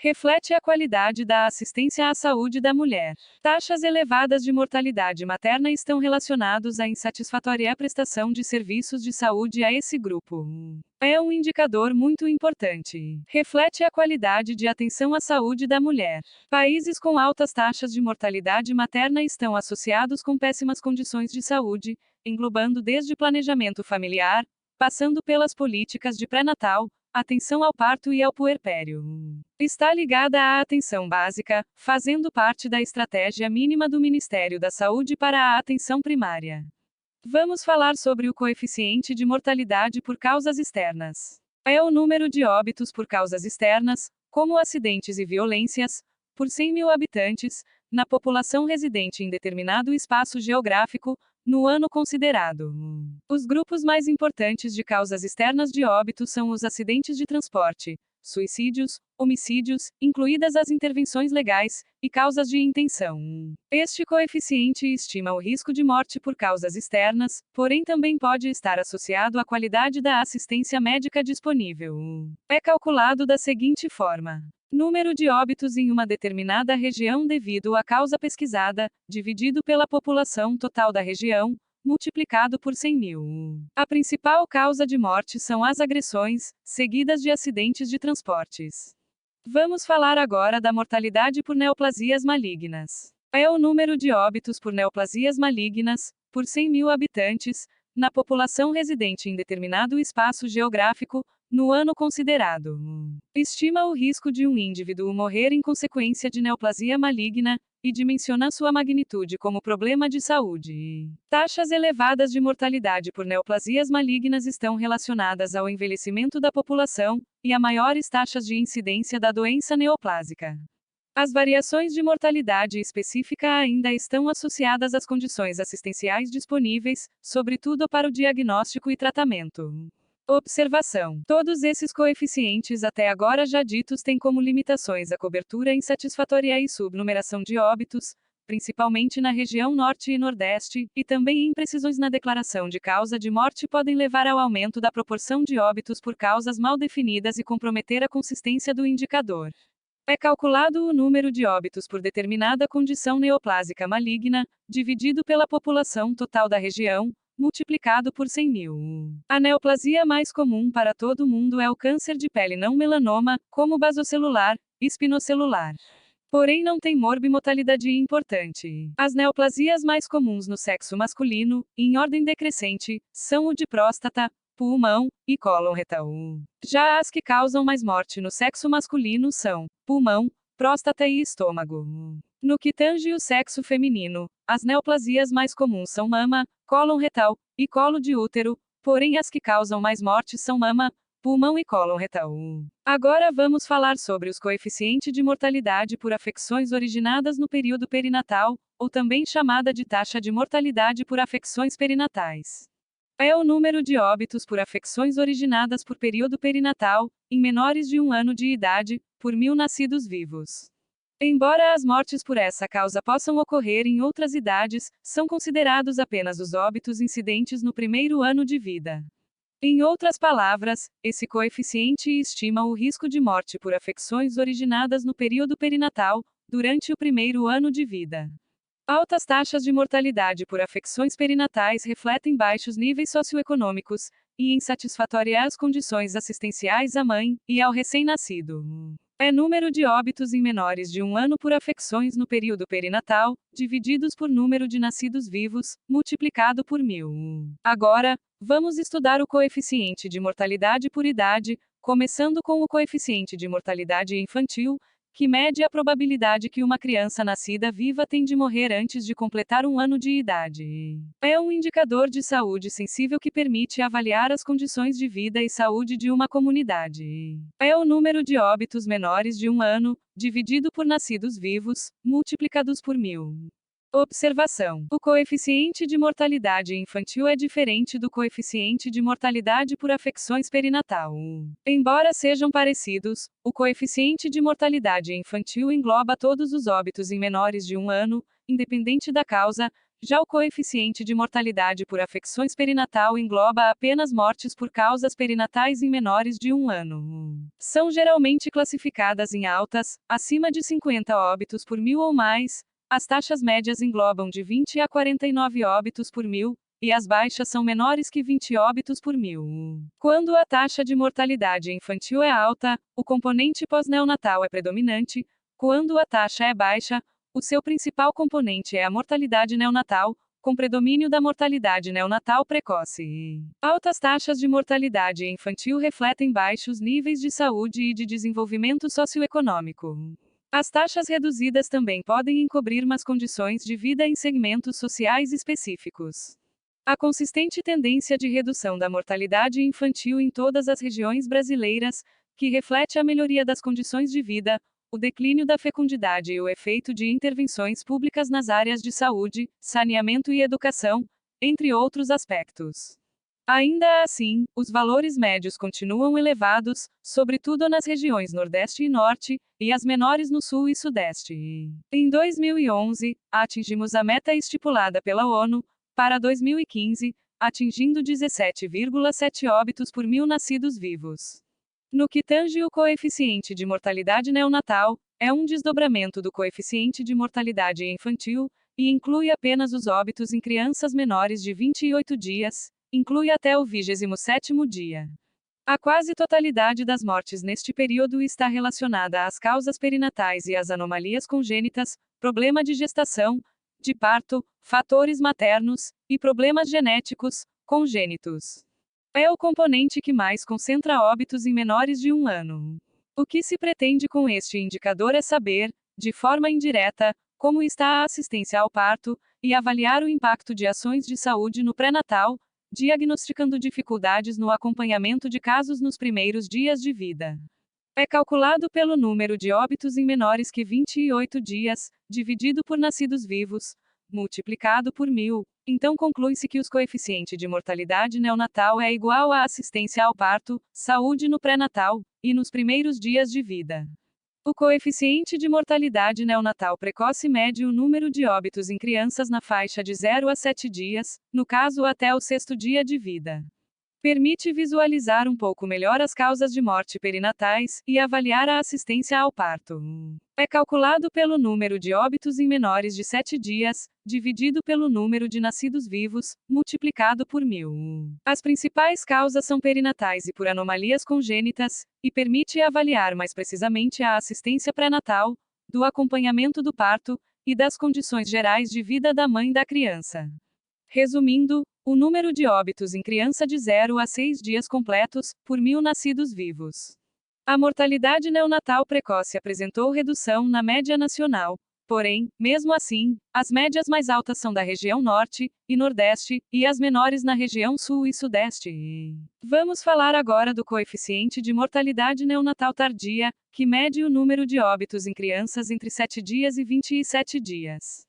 Reflete a qualidade da assistência à saúde da mulher. Taxas elevadas de mortalidade materna estão relacionados à insatisfatória prestação de serviços de saúde a esse grupo. É um indicador muito importante. Reflete a qualidade de atenção à saúde da mulher. Países com altas taxas de mortalidade materna estão associados com péssimas condições de saúde, englobando desde planejamento familiar, passando pelas políticas de pré-natal, atenção ao parto e ao puerpério. Está ligada à atenção básica, fazendo parte da estratégia mínima do Ministério da Saúde para a atenção primária. Vamos falar sobre o coeficiente de mortalidade por causas externas. É o número de óbitos por causas externas, como acidentes e violências, por 100 mil habitantes, na população residente em determinado espaço geográfico, no ano considerado. Os grupos mais importantes de causas externas de óbito são os acidentes de transporte, suicídios, homicídios, incluídas as intervenções legais, e causas de intenção. Este coeficiente estima o risco de morte por causas externas, porém também pode estar associado à qualidade da assistência médica disponível. É calculado da seguinte forma: número de óbitos em uma determinada região devido à causa pesquisada, dividido pela população total da região, multiplicado por 100 mil. A principal causa de morte são as agressões, seguidas de acidentes de transportes. Vamos falar agora da mortalidade por neoplasias malignas. É o número de óbitos por neoplasias malignas, por 100 mil habitantes, na população residente em determinado espaço geográfico, no ano considerado. Estima o risco de um indivíduo morrer em consequência de neoplasia maligna, e dimensiona sua magnitude como problema de saúde. Taxas elevadas de mortalidade por neoplasias malignas estão relacionadas ao envelhecimento da população, e a maiores taxas de incidência da doença neoplásica. As variações de mortalidade específica ainda estão associadas às condições assistenciais disponíveis, sobretudo para o diagnóstico e tratamento. Observação: todos esses coeficientes até agora já ditos têm como limitações a cobertura insatisfatória e subnumeração de óbitos, principalmente na região norte e nordeste, e também imprecisões na declaração de causa de morte podem levar ao aumento da proporção de óbitos por causas mal definidas e comprometer a consistência do indicador. É calculado o número de óbitos por determinada condição neoplásica maligna, dividido pela população total da região, multiplicado por 100 mil. A neoplasia mais comum para todo mundo é o câncer de pele não melanoma, como basocelular, espinocelular. Porém não tem morbimortalidade importante. As neoplasias mais comuns no sexo masculino, em ordem decrescente, são o de próstata, pulmão e cólon retal. Já as que causam mais morte no sexo masculino são pulmão, próstata e estômago. No que tange o sexo feminino, as neoplasias mais comuns são mama, cólon retal e colo de útero, porém as que causam mais morte são mama, pulmão e cólon retal. Agora vamos falar sobre os coeficientes de mortalidade por afecções originadas no período perinatal, ou também chamada de taxa de mortalidade por afecções perinatais. É o número de óbitos por afecções originadas por período perinatal, em menores de um ano de idade, por 1000 nascidos vivos. Embora as mortes por essa causa possam ocorrer em outras idades, são considerados apenas os óbitos incidentes no primeiro ano de vida. Em outras palavras, esse coeficiente estima o risco de morte por afecções originadas no período perinatal, durante o primeiro ano de vida. Altas taxas de mortalidade por afecções perinatais refletem baixos níveis socioeconômicos e insatisfatórias condições assistenciais à mãe e ao recém-nascido. Número de óbitos em menores de 1 ano por afecções no período perinatal, divididos por número de nascidos vivos, multiplicado por 1000. Agora, vamos estudar o coeficiente de mortalidade por idade, começando com o coeficiente de mortalidade infantil, que mede a probabilidade que uma criança nascida viva tem de morrer antes de completar 1 ano de idade. É um indicador de saúde sensível que permite avaliar as condições de vida e saúde de uma comunidade. É o número de óbitos menores de 1 ano, dividido por nascidos vivos, multiplicados por 1000. Observação: o coeficiente de mortalidade infantil é diferente do coeficiente de mortalidade por afecções perinatal. Embora sejam parecidos, o coeficiente de mortalidade infantil engloba todos os óbitos em menores de 1 ano, independente da causa, já o coeficiente de mortalidade por afecções perinatal engloba apenas mortes por causas perinatais em menores de 1 ano. São geralmente classificadas em altas, acima de 50 óbitos por 1000 ou mais. As taxas médias englobam de 20 a 49 óbitos por 1000, e as baixas são menores que 20 óbitos por 1000. Quando a taxa de mortalidade infantil é alta, o componente pós-neonatal é predominante. Quando a taxa é baixa, o seu principal componente é a mortalidade neonatal, com predomínio da mortalidade neonatal precoce. Altas taxas de mortalidade infantil refletem baixos níveis de saúde e de desenvolvimento socioeconômico. As taxas reduzidas também podem encobrir más condições de vida em segmentos sociais específicos. A consistente tendência de redução da mortalidade infantil em todas as regiões brasileiras, que reflete a melhoria das condições de vida, o declínio da fecundidade e o efeito de intervenções públicas nas áreas de saúde, saneamento e educação, entre outros aspectos. Ainda assim, os valores médios continuam elevados, sobretudo nas regiões Nordeste e Norte, e as menores no Sul e Sudeste. Em 2011, atingimos a meta estipulada pela ONU, para 2015, atingindo 17,7 óbitos por 1000 nascidos vivos. No que tange o coeficiente de mortalidade neonatal, é um desdobramento do coeficiente de mortalidade infantil, e inclui apenas os óbitos em crianças menores de 28 dias, inclui até o 27º dia. A quase totalidade das mortes neste período está relacionada às causas perinatais e às anomalias congênitas, problema de gestação, de parto, fatores maternos, e problemas genéticos, congênitos. É o componente que mais concentra óbitos em menores de 1 ano. O que se pretende com este indicador é saber, de forma indireta, como está a assistência ao parto, e avaliar o impacto de ações de saúde no pré-natal, diagnosticando dificuldades no acompanhamento de casos nos primeiros dias de vida. É calculado pelo número de óbitos em menores que 28 dias, dividido por nascidos vivos, multiplicado por 1000. Então conclui-se que o coeficiente de mortalidade neonatal é igual à assistência ao parto, saúde no pré-natal, e nos primeiros dias de vida. O coeficiente de mortalidade neonatal precoce mede o número de óbitos em crianças na faixa de 0 a 7 dias, no caso até o 6º dia de vida. Permite visualizar um pouco melhor as causas de morte perinatais, e avaliar a assistência ao parto. É calculado pelo número de óbitos em menores de 7 dias, dividido pelo número de nascidos vivos, multiplicado por 1000. As principais causas são perinatais e por anomalias congênitas, e permite avaliar mais precisamente a assistência pré-natal, do acompanhamento do parto, e das condições gerais de vida da mãe da criança. Resumindo, o número de óbitos em criança de 0 a 6 dias completos, por 1000 nascidos vivos. A mortalidade neonatal precoce apresentou redução na média nacional. Porém, mesmo assim, as médias mais altas são da região Norte e Nordeste, e as menores na região Sul e Sudeste. Vamos falar agora do coeficiente de mortalidade neonatal tardia, que mede o número de óbitos em crianças entre 7 dias e 27 dias.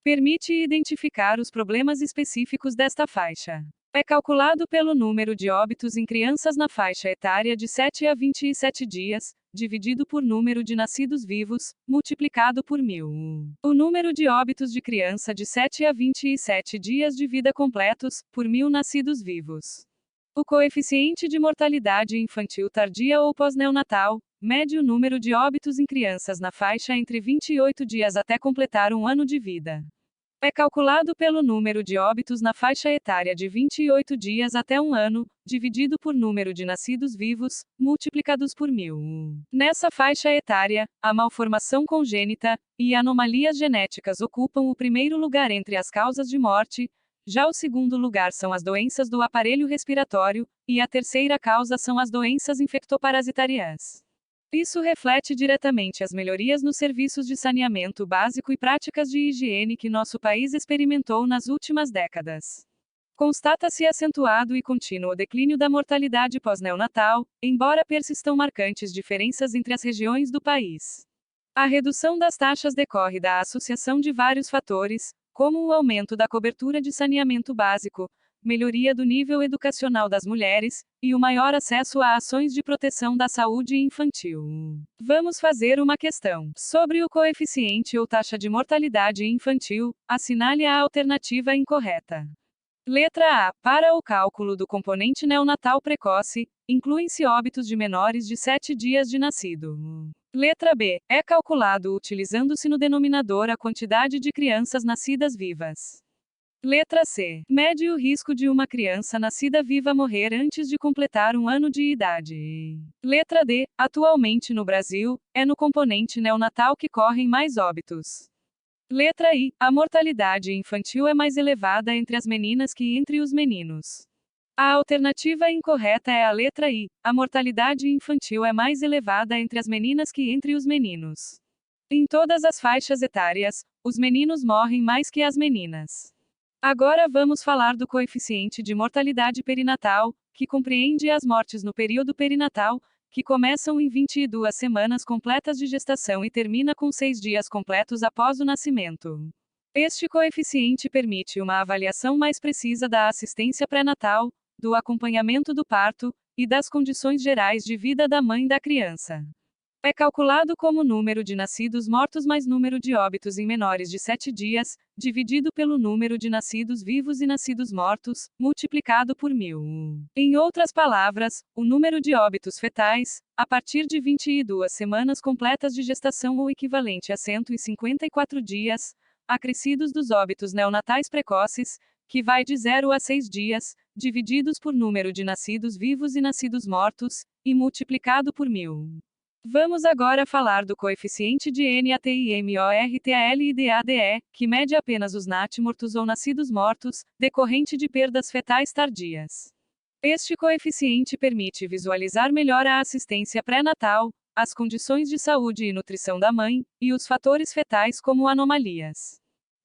Permite identificar os problemas específicos desta faixa. É calculado pelo número de óbitos em crianças na faixa etária de 7 a 27 dias, dividido por número de nascidos vivos, multiplicado por 1000. O número de óbitos de criança de 7 a 27 dias de vida completos, por 1000 nascidos vivos. O coeficiente de mortalidade infantil tardia ou pós-neonatal, mede o número de óbitos em crianças na faixa entre 28 dias até completar um ano de vida. É calculado pelo número de óbitos na faixa etária de 28 dias até um ano, dividido por número de nascidos vivos, multiplicados por 1000. Nessa faixa etária, a malformação congênita e anomalias genéticas ocupam o primeiro lugar entre as causas de morte, já o segundo lugar são as doenças do aparelho respiratório, e a terceira causa são as doenças infectoparasitárias. Isso reflete diretamente as melhorias nos serviços de saneamento básico e práticas de higiene que nosso país experimentou nas últimas décadas. Constata-se acentuado e contínuo declínio da mortalidade pós-neonatal, embora persistam marcantes diferenças entre as regiões do país. A redução das taxas decorre da associação de vários fatores, como o aumento da cobertura de saneamento básico, melhoria do nível educacional das mulheres, e o maior acesso a ações de proteção da saúde infantil. Vamos fazer uma questão. Sobre o coeficiente ou taxa de mortalidade infantil, assinale a alternativa incorreta. Letra A. Para o cálculo do componente neonatal precoce, incluem-se óbitos de menores de 7 dias de nascido. Letra B. É calculado utilizando-se no denominador a quantidade de crianças nascidas vivas. Letra C. Mede o risco de uma criança nascida viva morrer antes de completar um ano de idade. Letra D. Atualmente no Brasil, é no componente neonatal que correm mais óbitos. Letra I. A mortalidade infantil é mais elevada entre as meninas que entre os meninos. A alternativa incorreta é a letra I. A mortalidade infantil é mais elevada entre as meninas que entre os meninos. Em todas as faixas etárias, os meninos morrem mais que as meninas. Agora vamos falar do coeficiente de mortalidade perinatal, que compreende as mortes no período perinatal, que começam em 22 semanas completas de gestação e termina com 6 dias completos após o nascimento. Este coeficiente permite uma avaliação mais precisa da assistência pré-natal, do acompanhamento do parto, e das condições gerais de vida da mãe da criança. É calculado como número de nascidos mortos mais número de óbitos em menores de 7 dias, dividido pelo número de nascidos vivos e nascidos mortos, multiplicado por 1000. Em outras palavras, o número de óbitos fetais, a partir de 22 semanas completas de gestação ou equivalente a 154 dias, acrescidos dos óbitos neonatais precoces, que vai de 0 a 6 dias, divididos por número de nascidos vivos e nascidos mortos, e multiplicado por 1000. Vamos agora falar do coeficiente de NATIMORTAL-IDADE, que mede apenas os natimortos ou nascidos mortos, decorrente de perdas fetais tardias. Este coeficiente permite visualizar melhor a assistência pré-natal, as condições de saúde e nutrição da mãe, e os fatores fetais como anomalias.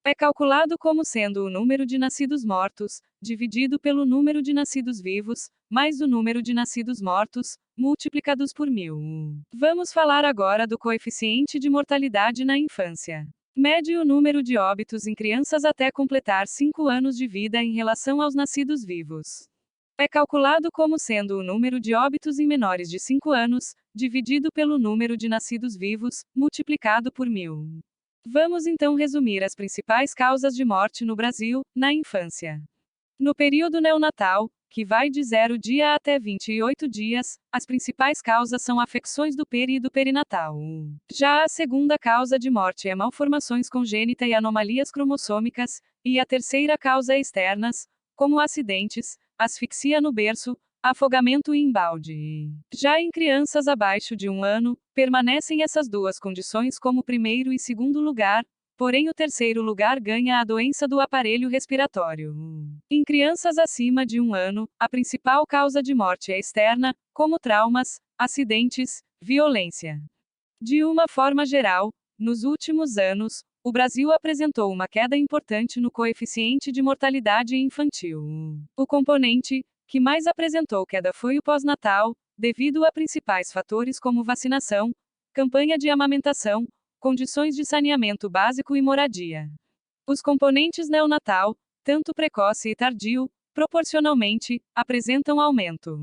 É calculado como sendo o número de nascidos mortos, dividido pelo número de nascidos vivos, mais o número de nascidos mortos, multiplicados por 1000. Vamos falar agora do coeficiente de mortalidade na infância. Mede o número de óbitos em crianças até completar 5 anos de vida em relação aos nascidos vivos. É calculado como sendo o número de óbitos em menores de 5 anos, dividido pelo número de nascidos vivos, multiplicado por 1000. Vamos então resumir as principais causas de morte no Brasil, na infância. No período neonatal, que vai de 0 dia até 28 dias, as principais causas são afecções do peri e do perinatal. Já a segunda causa de morte é malformações congênitas e anomalias cromossômicas, e a terceira causa é externas, como acidentes, asfixia no berço, afogamento e embalde. Já em crianças abaixo de 1 ano, permanecem essas duas condições como primeiro e segundo lugar, porém o terceiro lugar ganha a doença do aparelho respiratório. Em crianças acima de 1 ano, a principal causa de morte é externa, como traumas, acidentes, violência. De uma forma geral, nos últimos anos, o Brasil apresentou uma queda importante no coeficiente de mortalidade infantil. O componente que mais apresentou queda foi o pós-natal, devido a principais fatores como vacinação, campanha de amamentação, condições de saneamento básico e moradia. Os componentes neonatal, tanto precoce e tardio, proporcionalmente, apresentam aumento.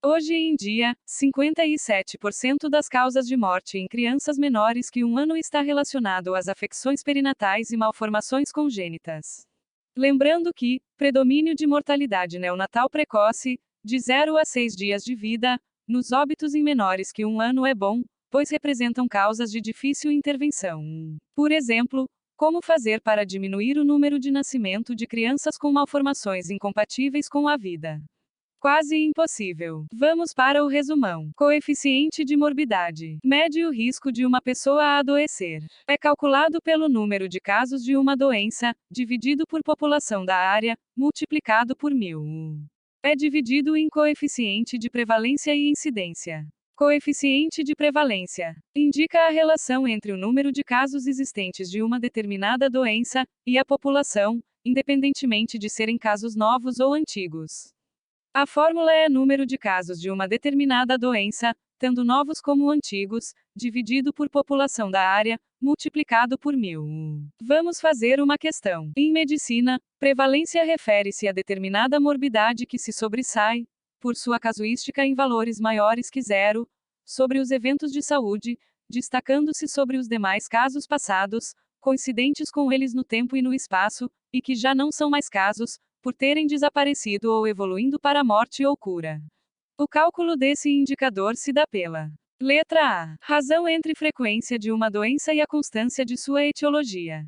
Hoje em dia, 57% das causas de morte em crianças menores que 1 ano está relacionado às afecções perinatais e malformações congênitas. Lembrando que, predomínio de mortalidade neonatal precoce, de 0 a 6 dias de vida, nos óbitos em menores que 1 ano é bom, pois representam causas de difícil intervenção. Por exemplo, como fazer para diminuir o número de nascimento de crianças com malformações incompatíveis com a vida? Quase impossível. Vamos para o resumão. Coeficiente de morbidade. Mede o risco de uma pessoa a adoecer. É calculado pelo número de casos de uma doença, dividido por população da área, multiplicado por 1000. É dividido em coeficiente de prevalência e incidência. Coeficiente de prevalência indica a relação entre o número de casos existentes de uma determinada doença e a população, independentemente de serem casos novos ou antigos. A fórmula é número de casos de uma determinada doença, tanto novos como antigos, dividido por população da área, multiplicado por 1000. Vamos fazer uma questão. Em medicina, prevalência refere-se a determinada morbidade que se sobressai, por sua casuística em valores maiores que 0, sobre os eventos de saúde, destacando-se sobre os demais casos passados, coincidentes com eles no tempo e no espaço, e que já não são mais casos, por terem desaparecido ou evoluindo para a morte ou cura. O cálculo desse indicador se dá pela letra A. Razão entre frequência de uma doença e a constância de sua etiologia.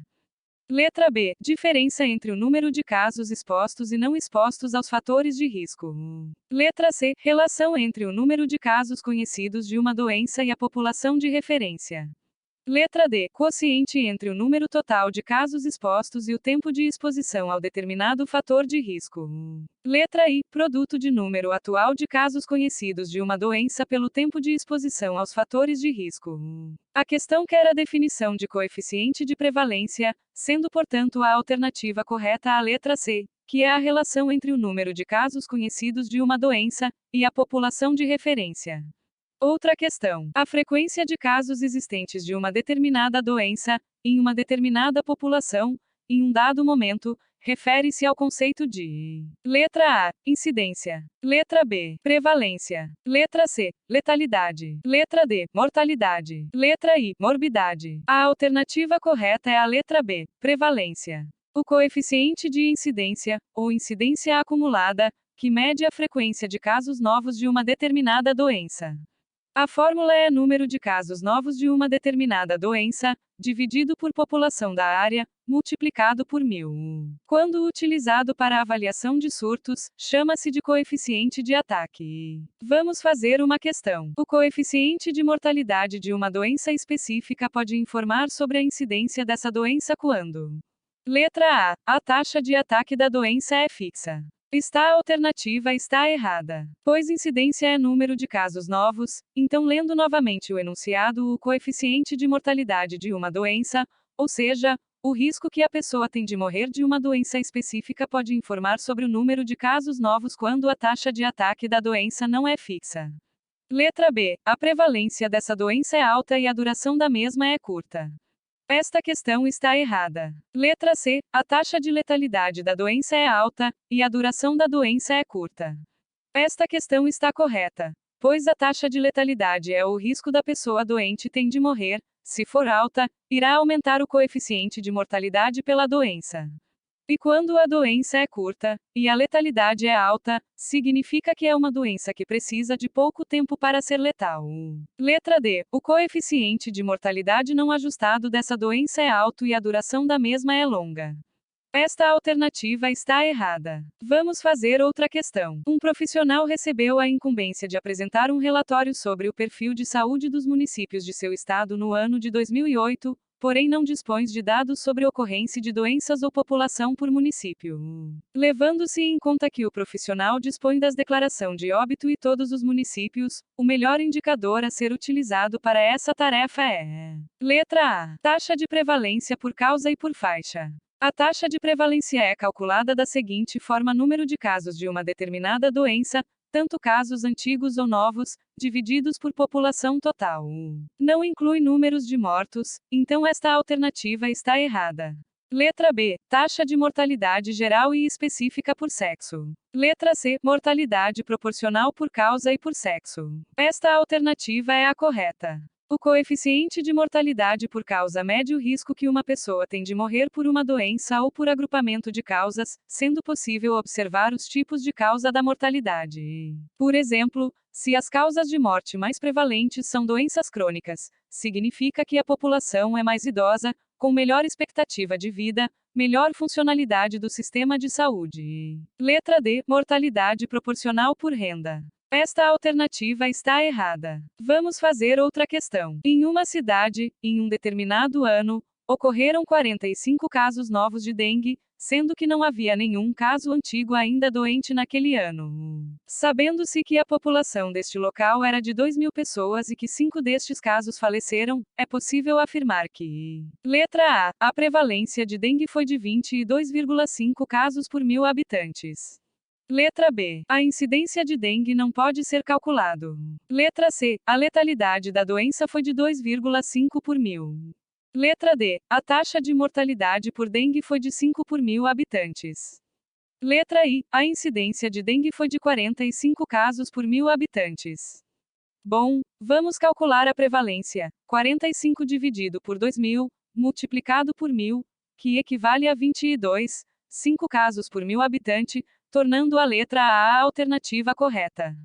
Letra B. Diferença entre o número de casos expostos e não expostos aos fatores de risco. Letra C. Relação entre o número de casos conhecidos de uma doença e a população de referência. Letra D. Quociente entre o número total de casos expostos e o tempo de exposição ao determinado fator de risco. Letra I. Produto de número atual de casos conhecidos de uma doença pelo tempo de exposição aos fatores de risco. A questão quer a definição de coeficiente de prevalência, sendo portanto a alternativa correta a letra C, que é a relação entre o número de casos conhecidos de uma doença e a população de referência. Outra questão. A frequência de casos existentes de uma determinada doença, em uma determinada população, em um dado momento, refere-se ao conceito de letra A. Incidência. Letra B. Prevalência. Letra C. Letalidade. Letra D. Mortalidade. Letra I. Morbidade. A alternativa correta é a letra B. Prevalência. O coeficiente de incidência, ou incidência acumulada, que mede a frequência de casos novos de uma determinada doença. A fórmula é número de casos novos de uma determinada doença, dividido por população da área, multiplicado por 1000. Quando utilizado para avaliação de surtos, chama-se de coeficiente de ataque. Vamos fazer uma questão. O coeficiente de mortalidade de uma doença específica pode informar sobre a incidência dessa doença quando. Letra A. A taxa de ataque da doença é fixa. A alternativa está errada, pois incidência é número de casos novos, então lendo novamente o enunciado, o coeficiente de mortalidade de uma doença, ou seja, o risco que a pessoa tem de morrer de uma doença específica pode informar sobre o número de casos novos quando a taxa de ataque da doença não é fixa. Letra B. A prevalência dessa doença é alta e a duração da mesma é curta. Esta questão está errada. Letra C. A taxa de letalidade da doença é alta, e a duração da doença é curta. Esta questão está correta, pois a taxa de letalidade é o risco da pessoa doente tem de morrer, se for alta, irá aumentar o coeficiente de mortalidade pela doença. E quando a doença é curta, e a letalidade é alta, significa que é uma doença que precisa de pouco tempo para ser letal. Letra D. O coeficiente de mortalidade não ajustado dessa doença é alto e a duração da mesma é longa. Esta alternativa está errada. Vamos fazer outra questão. Um profissional recebeu a incumbência de apresentar um relatório sobre o perfil de saúde dos municípios de seu estado no ano de 2008, porém não dispõe de dados sobre ocorrência de doenças ou população por município. Levando-se em conta que o profissional dispõe das declaração de óbito e todos os municípios, o melhor indicador a ser utilizado para essa tarefa é letra A. Taxa de prevalência por causa e por faixa. A taxa de prevalência é calculada da seguinte forma: número de casos de uma determinada doença, tanto casos antigos ou novos, divididos por população total. Não inclui números de mortos, então esta alternativa está errada. Letra B. Taxa de mortalidade geral e específica por sexo. Letra C. Mortalidade proporcional por causa e por sexo. Esta alternativa é a correta. O coeficiente de mortalidade por causa mede o risco que uma pessoa tem de morrer por uma doença ou por agrupamento de causas, sendo possível observar os tipos de causa da mortalidade. Por exemplo, se as causas de morte mais prevalentes são doenças crônicas, significa que a população é mais idosa, com melhor expectativa de vida, melhor funcionalidade do sistema de saúde. Letra D. Mortalidade proporcional por renda. Esta alternativa está errada. Vamos fazer outra questão. Em uma cidade, em um determinado ano, ocorreram 45 casos novos de dengue, sendo que não havia nenhum caso antigo ainda doente naquele ano. Sabendo-se que a população deste local era de 2.000 pessoas e que 5 destes casos faleceram, é possível afirmar que: letra A. A prevalência de dengue foi de 22,5 casos por 1.000 habitantes. Letra B. A incidência de dengue não pode ser calculado. Letra C. A letalidade da doença foi de 2,5 por 1.000. Letra D. A taxa de mortalidade por dengue foi de 5 por 1.000 habitantes. Letra I. A incidência de dengue foi de 45 casos por 1.000 habitantes. Bom, vamos calcular a prevalência. 45 dividido por 2.000, multiplicado por 1.000, que equivale a 22, 5 casos por 1.000 habitante, tornando a letra A a alternativa correta.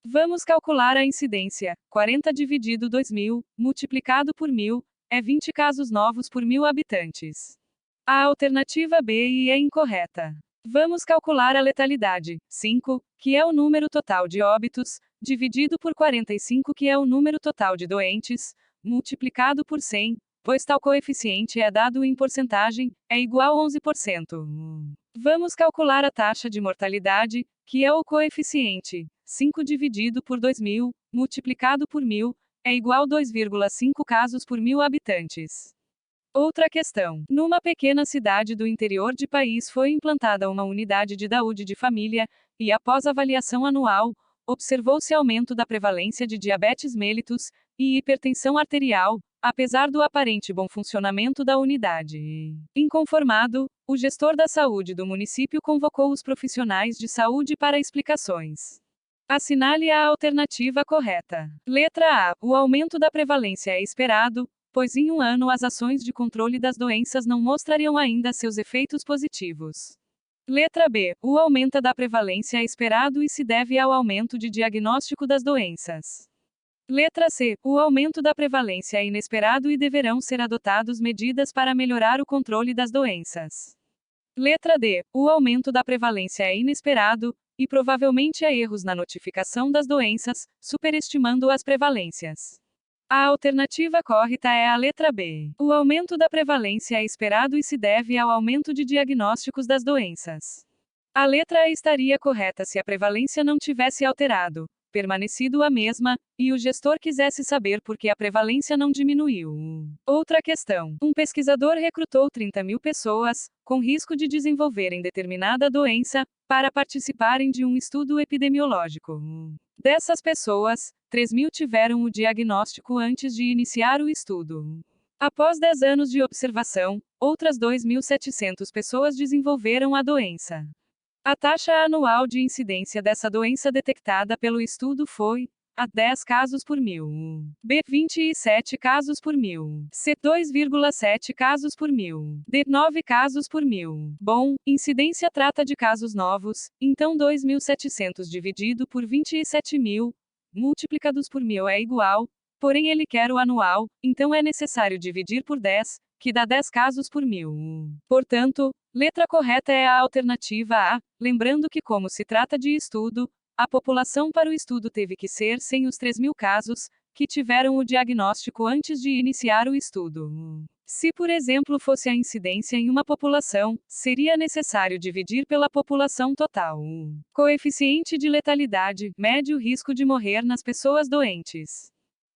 Vamos calcular a incidência. 40 dividido 2.000, multiplicado por 1.000, é 20 casos novos por 1.000 habitantes. A alternativa B é incorreta. Vamos calcular a letalidade. 5, que é o número total de óbitos, dividido por 45, que é o número total de doentes, multiplicado por 100, pois tal coeficiente é dado em porcentagem, é igual a 11%. Vamos calcular a taxa de mortalidade, que é o coeficiente. 5 dividido por 2.000, multiplicado por 1.000, é igual a 2,5 casos por 1.000 habitantes. Outra questão. Numa pequena cidade do interior de país foi implantada uma unidade de saúde de família, e após avaliação anual, observou-se aumento da prevalência de diabetes mellitus e hipertensão arterial, apesar do aparente bom funcionamento da unidade. Inconformado, o gestor da saúde do município convocou os profissionais de saúde para explicações. Assinale a alternativa correta. Letra A. O aumento da prevalência é esperado, pois em um ano as ações de controle das doenças não mostrariam ainda seus efeitos positivos. Letra B. O aumento da prevalência é esperado e se deve ao aumento de diagnóstico das doenças. Letra C. O aumento da prevalência é inesperado e deverão ser adotadas medidas para melhorar o controle das doenças. Letra D. O aumento da prevalência é inesperado, e provavelmente há erros na notificação das doenças, superestimando as prevalências. A alternativa correta é a letra B. O aumento da prevalência é esperado e se deve ao aumento de diagnósticos das doenças. A letra E estaria correta se a prevalência não tivesse alterado, permanecido a mesma, e o gestor quisesse saber por que a prevalência não diminuiu. Outra questão. Um pesquisador recrutou 30.000 pessoas, com risco de desenvolverem determinada doença, para participarem de um estudo epidemiológico. Dessas pessoas, 3.000 tiveram o diagnóstico antes de iniciar o estudo. Após 10 anos de observação, outras 2.700 pessoas desenvolveram a doença. A taxa anual de incidência dessa doença detectada pelo estudo foi: A. 10 casos por 1.000. B. 27 casos por 1.000. C. 2,7 casos por 1.000. D. 9 casos por 1.000. Bom, incidência trata de casos novos, então 2.700 dividido por 27.000, multiplicados por 1.000 é igual, porém ele quer o anual, então é necessário dividir por 10, que dá 10 casos por 1.000. Portanto, letra correta é a alternativa A, lembrando que como se trata de estudo, a população para o estudo teve que ser sem os 3.000 casos, que tiveram o diagnóstico antes de iniciar o estudo. Se, por exemplo, fosse a incidência em uma população, seria necessário dividir pela população total. Coeficiente de letalidade, mede o risco de morrer nas pessoas doentes.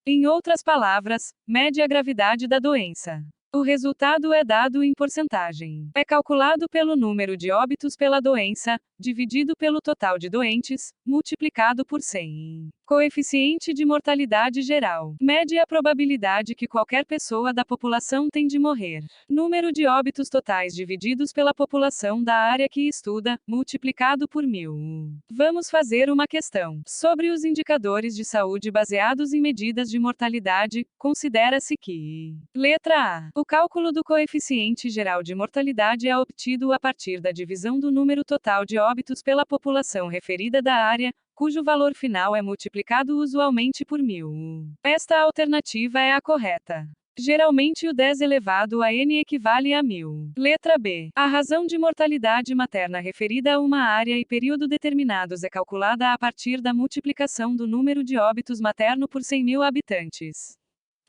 Em outras palavras, mede a gravidade da doença. O resultado é dado em porcentagem. É calculado pelo número de óbitos pela doença, dividido pelo total de doentes, multiplicado por 100. Coeficiente de mortalidade geral. Mede a probabilidade que qualquer pessoa da população tem de morrer. Número de óbitos totais divididos pela população da área que estuda, multiplicado por 1000. Vamos fazer uma questão. Sobre os indicadores de saúde baseados em medidas de mortalidade, considera-se que: letra A. O cálculo do coeficiente geral de mortalidade é obtido a partir da divisão do número total de óbitos pela população referida da área, cujo valor final é multiplicado usualmente por 1000. Esta alternativa é a correta. Geralmente o 10 elevado a n equivale a 1000. Letra B. A razão de mortalidade materna referida a uma área e período determinados é calculada a partir da multiplicação do número de óbitos materno por 100.000 habitantes.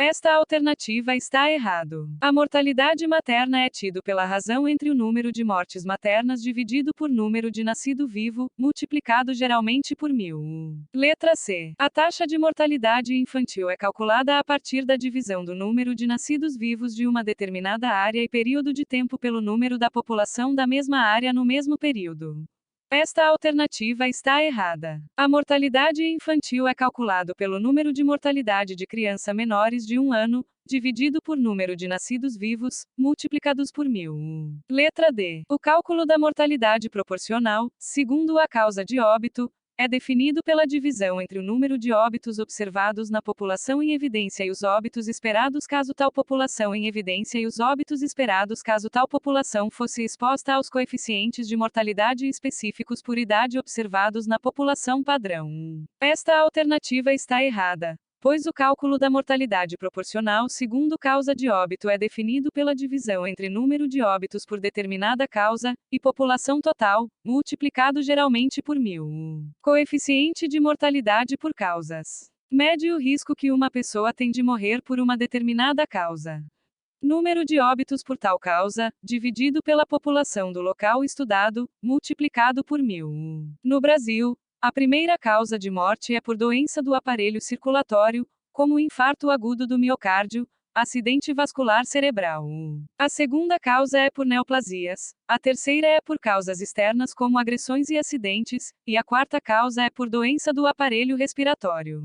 Esta alternativa está errado. A mortalidade materna é tido pela razão entre o número de mortes maternas dividido por número de nascido vivo, multiplicado geralmente por 1000. Letra C. A taxa de mortalidade infantil é calculada a partir da divisão do número de nascidos vivos de uma determinada área e período de tempo pelo número da população da mesma área no mesmo período. Esta alternativa está errada. A mortalidade infantil é calculado pelo número de mortalidade de criança menores de 1 ano, dividido por número de nascidos vivos, multiplicados por 1000. Letra D. O cálculo da mortalidade proporcional, segundo a causa de óbito, é definido pela divisão entre o número de óbitos observados na população em evidência e os óbitos esperados caso tal população em evidência e os óbitos esperados caso tal população fosse exposta aos coeficientes de mortalidade específicos por idade observados na população padrão. Esta alternativa está errada, pois o cálculo da mortalidade proporcional segundo causa de óbito é definido pela divisão entre número de óbitos por determinada causa, e população total, multiplicado geralmente por 1000. Coeficiente de mortalidade por causas. Mede o risco que uma pessoa tem de morrer por uma determinada causa. Número de óbitos por tal causa, dividido pela população do local estudado, multiplicado por 1000. No Brasil, a primeira causa de morte é por doença do aparelho circulatório, como infarto agudo do miocárdio, acidente vascular cerebral. A segunda causa é por neoplasias, a terceira é por causas externas como agressões e acidentes, e a quarta causa é por doença do aparelho respiratório.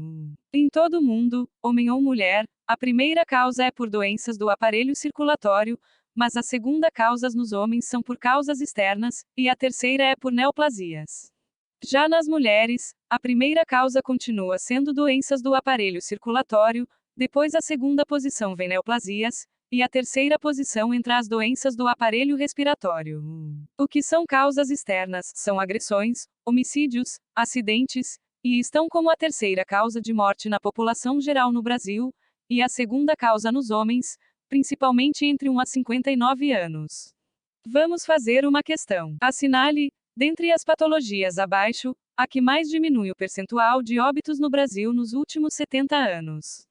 Em todo o mundo, homem ou mulher, a primeira causa é por doenças do aparelho circulatório, mas a segunda causas nos homens são por causas externas, e a terceira é por neoplasias. Já nas mulheres, a primeira causa continua sendo doenças do aparelho circulatório, depois a segunda posição vem neoplasias, e a terceira posição entra as doenças do aparelho respiratório. O que são causas externas? São agressões, homicídios, acidentes, e estão como a terceira causa de morte na população geral no Brasil, e a segunda causa nos homens, principalmente entre 1 a 59 anos. Vamos fazer uma questão. Assinale, dentre as patologias abaixo, a que mais diminui o percentual de óbitos no Brasil nos últimos 70 anos.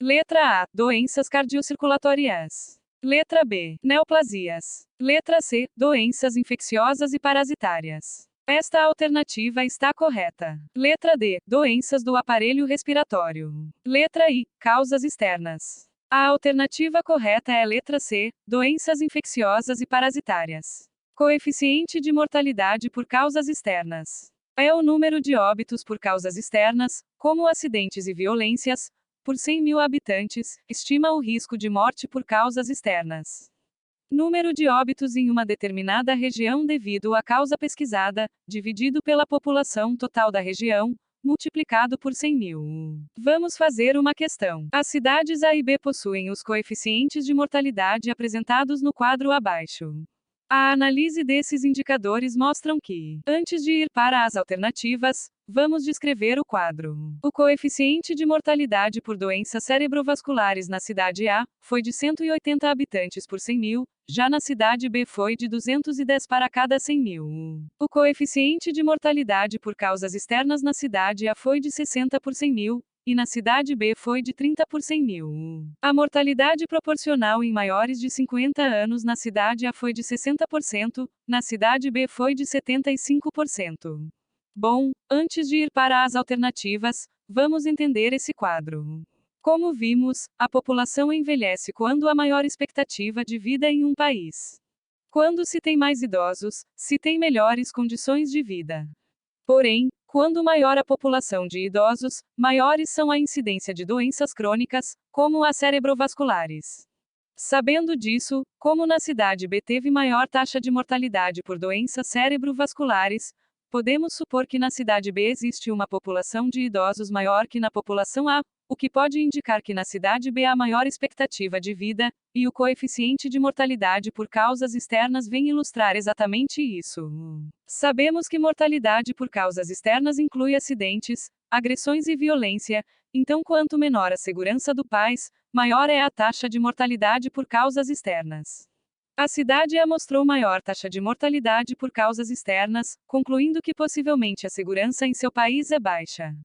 Letra A. Doenças cardiocirculatórias. Letra B. Neoplasias. Letra C. Doenças infecciosas e parasitárias. Esta alternativa está correta. Letra D. Doenças do aparelho respiratório. Letra I. Causas externas. A alternativa correta é a letra C. Doenças infecciosas e parasitárias. Coeficiente de mortalidade por causas externas. É o número de óbitos por causas externas, como acidentes e violências, por 100.000 habitantes, estima o risco de morte por causas externas. Número de óbitos em uma determinada região devido à causa pesquisada, dividido pela população total da região, multiplicado por 100.000. Vamos fazer uma questão. As cidades A e B possuem os coeficientes de mortalidade apresentados no quadro abaixo. A análise desses indicadores mostram que, antes de ir para as alternativas, vamos descrever o quadro. O coeficiente de mortalidade por doenças cerebrovasculares na cidade A foi de 180 habitantes por 100.000, já na cidade B foi de 210 para cada 100.000. O coeficiente de mortalidade por causas externas na cidade A foi de 60 por 100.000, e na cidade B foi de 30 por 100.000. A mortalidade proporcional em maiores de 50 anos na cidade A foi de 60%, na cidade B foi de 75%. Bom, antes de ir para as alternativas, vamos entender esse quadro. Como vimos, a população envelhece quando há maior expectativa de vida em um país. Quando se tem mais idosos, se tem melhores condições de vida. Porém, quando maior a população de idosos, maiores são a incidência de doenças crônicas, como as cerebrovasculares. Sabendo disso, como na cidade B teve maior taxa de mortalidade por doenças cerebrovasculares, podemos supor que na cidade B existe uma população de idosos maior que na população A, o que pode indicar que na cidade B há maior expectativa de vida, e o coeficiente de mortalidade por causas externas vem ilustrar exatamente isso. Sabemos que mortalidade por causas externas inclui acidentes, agressões e violência, então quanto menor a segurança do país, maior é a taxa de mortalidade por causas externas. A cidade A mostrou maior taxa de mortalidade por causas externas, concluindo que possivelmente a segurança em seu país é baixa.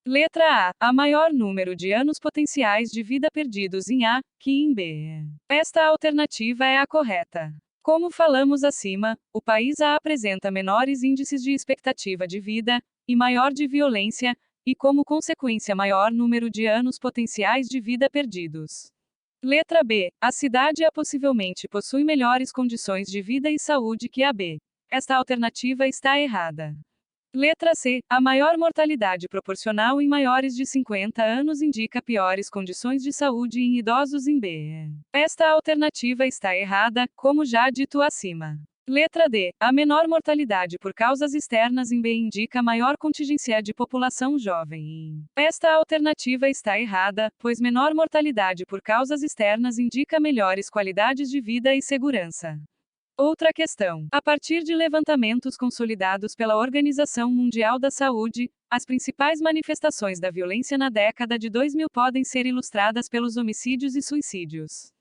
Letra A. Há maior número de anos potenciais de vida perdidos em A que em B. Esta alternativa é a correta. Como falamos acima, o país A apresenta menores índices de expectativa de vida, e maior de violência, e como consequência maior número de anos potenciais de vida perdidos. Letra B. A cidade A possivelmente possui melhores condições de vida e saúde que a B. Esta alternativa está errada. Letra C. A maior mortalidade proporcional em maiores de 50 anos indica piores condições de saúde em idosos em B. Esta alternativa está errada, como já dito acima. Letra D. A menor mortalidade por causas externas em B indica maior contingência de população jovem. Esta alternativa está errada, pois menor mortalidade por causas externas indica melhores qualidades de vida e segurança. Outra questão. A partir de levantamentos consolidados pela Organização Mundial da Saúde, as principais manifestações da violência na década de 2000 podem ser ilustradas pelos homicídios e suicídios.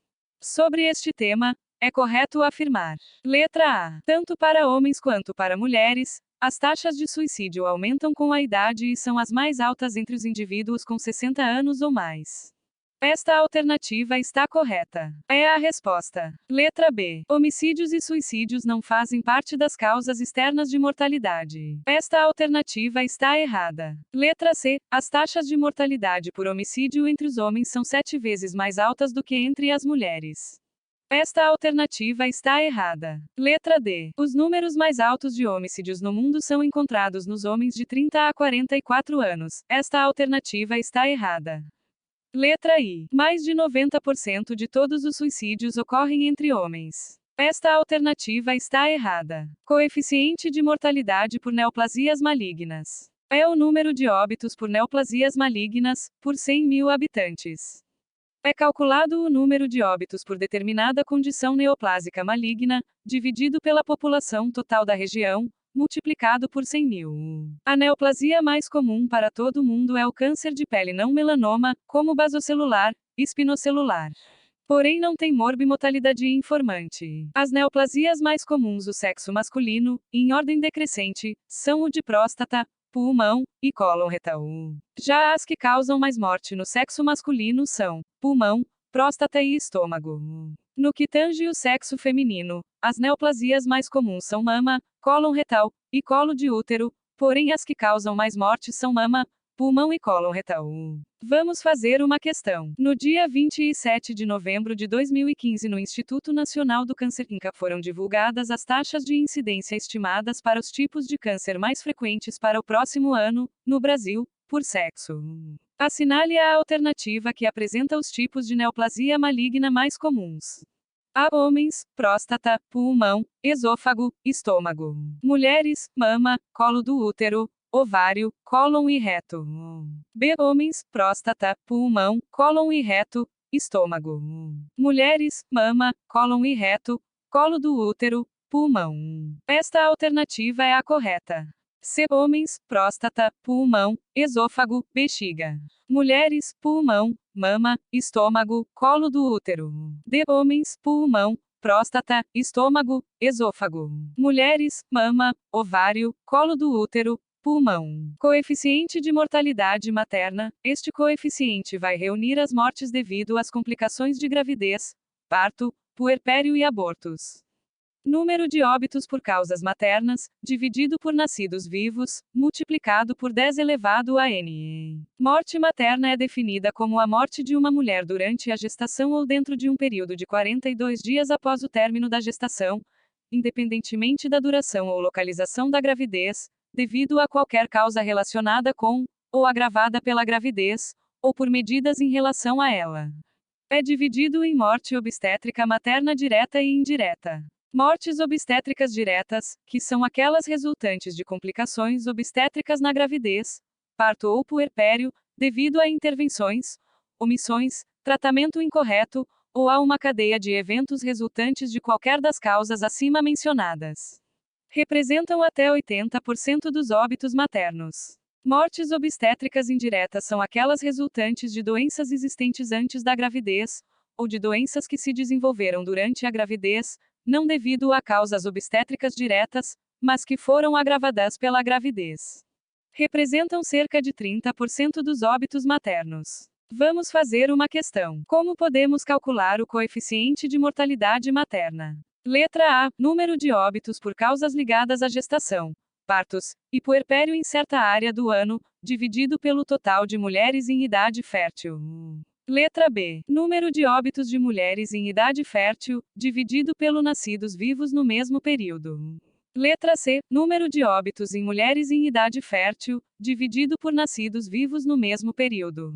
Sobre este tema, é correto afirmar. Letra A. Tanto para homens quanto para mulheres, as taxas de suicídio aumentam com a idade e são as mais altas entre os indivíduos com 60 anos ou mais. Esta alternativa está correta. É a resposta. Letra B. Homicídios e suicídios não fazem parte das causas externas de mortalidade. Esta alternativa está errada. Letra C. As taxas de mortalidade por homicídio entre os homens são 7 vezes mais altas do que entre as mulheres. Esta alternativa está errada. Letra D. Os números mais altos de homicídios no mundo são encontrados nos homens de 30 a 44 anos. Esta alternativa está errada. Letra I. Mais de 90% de todos os suicídios ocorrem entre homens. Esta alternativa está errada. Coeficiente de mortalidade por neoplasias malignas. É o número de óbitos por neoplasias malignas, por 100 mil habitantes. É calculado o número de óbitos por determinada condição neoplásica maligna, dividido pela população total da região, multiplicado por 100 mil. A neoplasia mais comum para todo mundo é o câncer de pele não melanoma, como basocelular, espinocelular. Porém não tem morbimortalidade informante. As neoplasias mais comuns do sexo masculino, em ordem decrescente, são o de próstata, pulmão e cólon retal. Já as que causam mais morte no sexo masculino são pulmão, próstata e estômago. No que tange o sexo feminino, as neoplasias mais comuns são mama, cólon retal e colo de útero, porém as que causam mais morte são mama, pulmão e cólon retal. Vamos fazer uma questão. No dia 27 de novembro de 2015 no Instituto Nacional do Câncer INCA foram divulgadas as taxas de incidência estimadas para os tipos de câncer mais frequentes para o próximo ano, no Brasil, por sexo. Assinale a alternativa que apresenta os tipos de neoplasia maligna mais comuns. A. Homens, próstata, pulmão, esôfago, estômago. Mulheres, mama, colo do útero, ovário, cólon e reto. B. Homens, próstata, pulmão, cólon e reto, estômago. Mulheres, mama, cólon e reto, colo do útero, pulmão. Esta alternativa é a correta. C. Homens, próstata, pulmão, esôfago, bexiga. Mulheres, pulmão, mama, estômago, colo do útero. D. Homens, pulmão, próstata, estômago, esôfago. Mulheres, mama, ovário, colo do útero, pulmão. Coeficiente de mortalidade materna. Este coeficiente vai reunir as mortes devido às complicações de gravidez, parto, puerpério e abortos. Número de óbitos por causas maternas, dividido por nascidos vivos, multiplicado por 10 elevado a n. Morte materna é definida como a morte de uma mulher durante a gestação ou dentro de um período de 42 dias após o término da gestação, independentemente da duração ou localização da gravidez, devido a qualquer causa relacionada com, ou agravada pela gravidez, ou por medidas em relação a ela. É dividido em morte obstétrica materna direta e indireta. Mortes obstétricas diretas, que são aquelas resultantes de complicações obstétricas na gravidez, parto ou puerpério, devido a intervenções, omissões, tratamento incorreto, ou a uma cadeia de eventos resultantes de qualquer das causas acima mencionadas. Representam até 80% dos óbitos maternos. Mortes obstétricas indiretas são aquelas resultantes de doenças existentes antes da gravidez, ou de doenças que se desenvolveram durante a gravidez, não devido a causas obstétricas diretas, mas que foram agravadas pela gravidez. Representam cerca de 30% dos óbitos maternos. Vamos fazer uma questão. Como podemos calcular o coeficiente de mortalidade materna? Letra A. Número de óbitos por causas ligadas à gestação, partos e puerpério em certa área do ano, dividido pelo total de mulheres em idade fértil. Letra B. Número de óbitos de mulheres em idade fértil, dividido pelo nascidos vivos no mesmo período. Letra C. Número de óbitos em mulheres em idade fértil, dividido por nascidos vivos no mesmo período.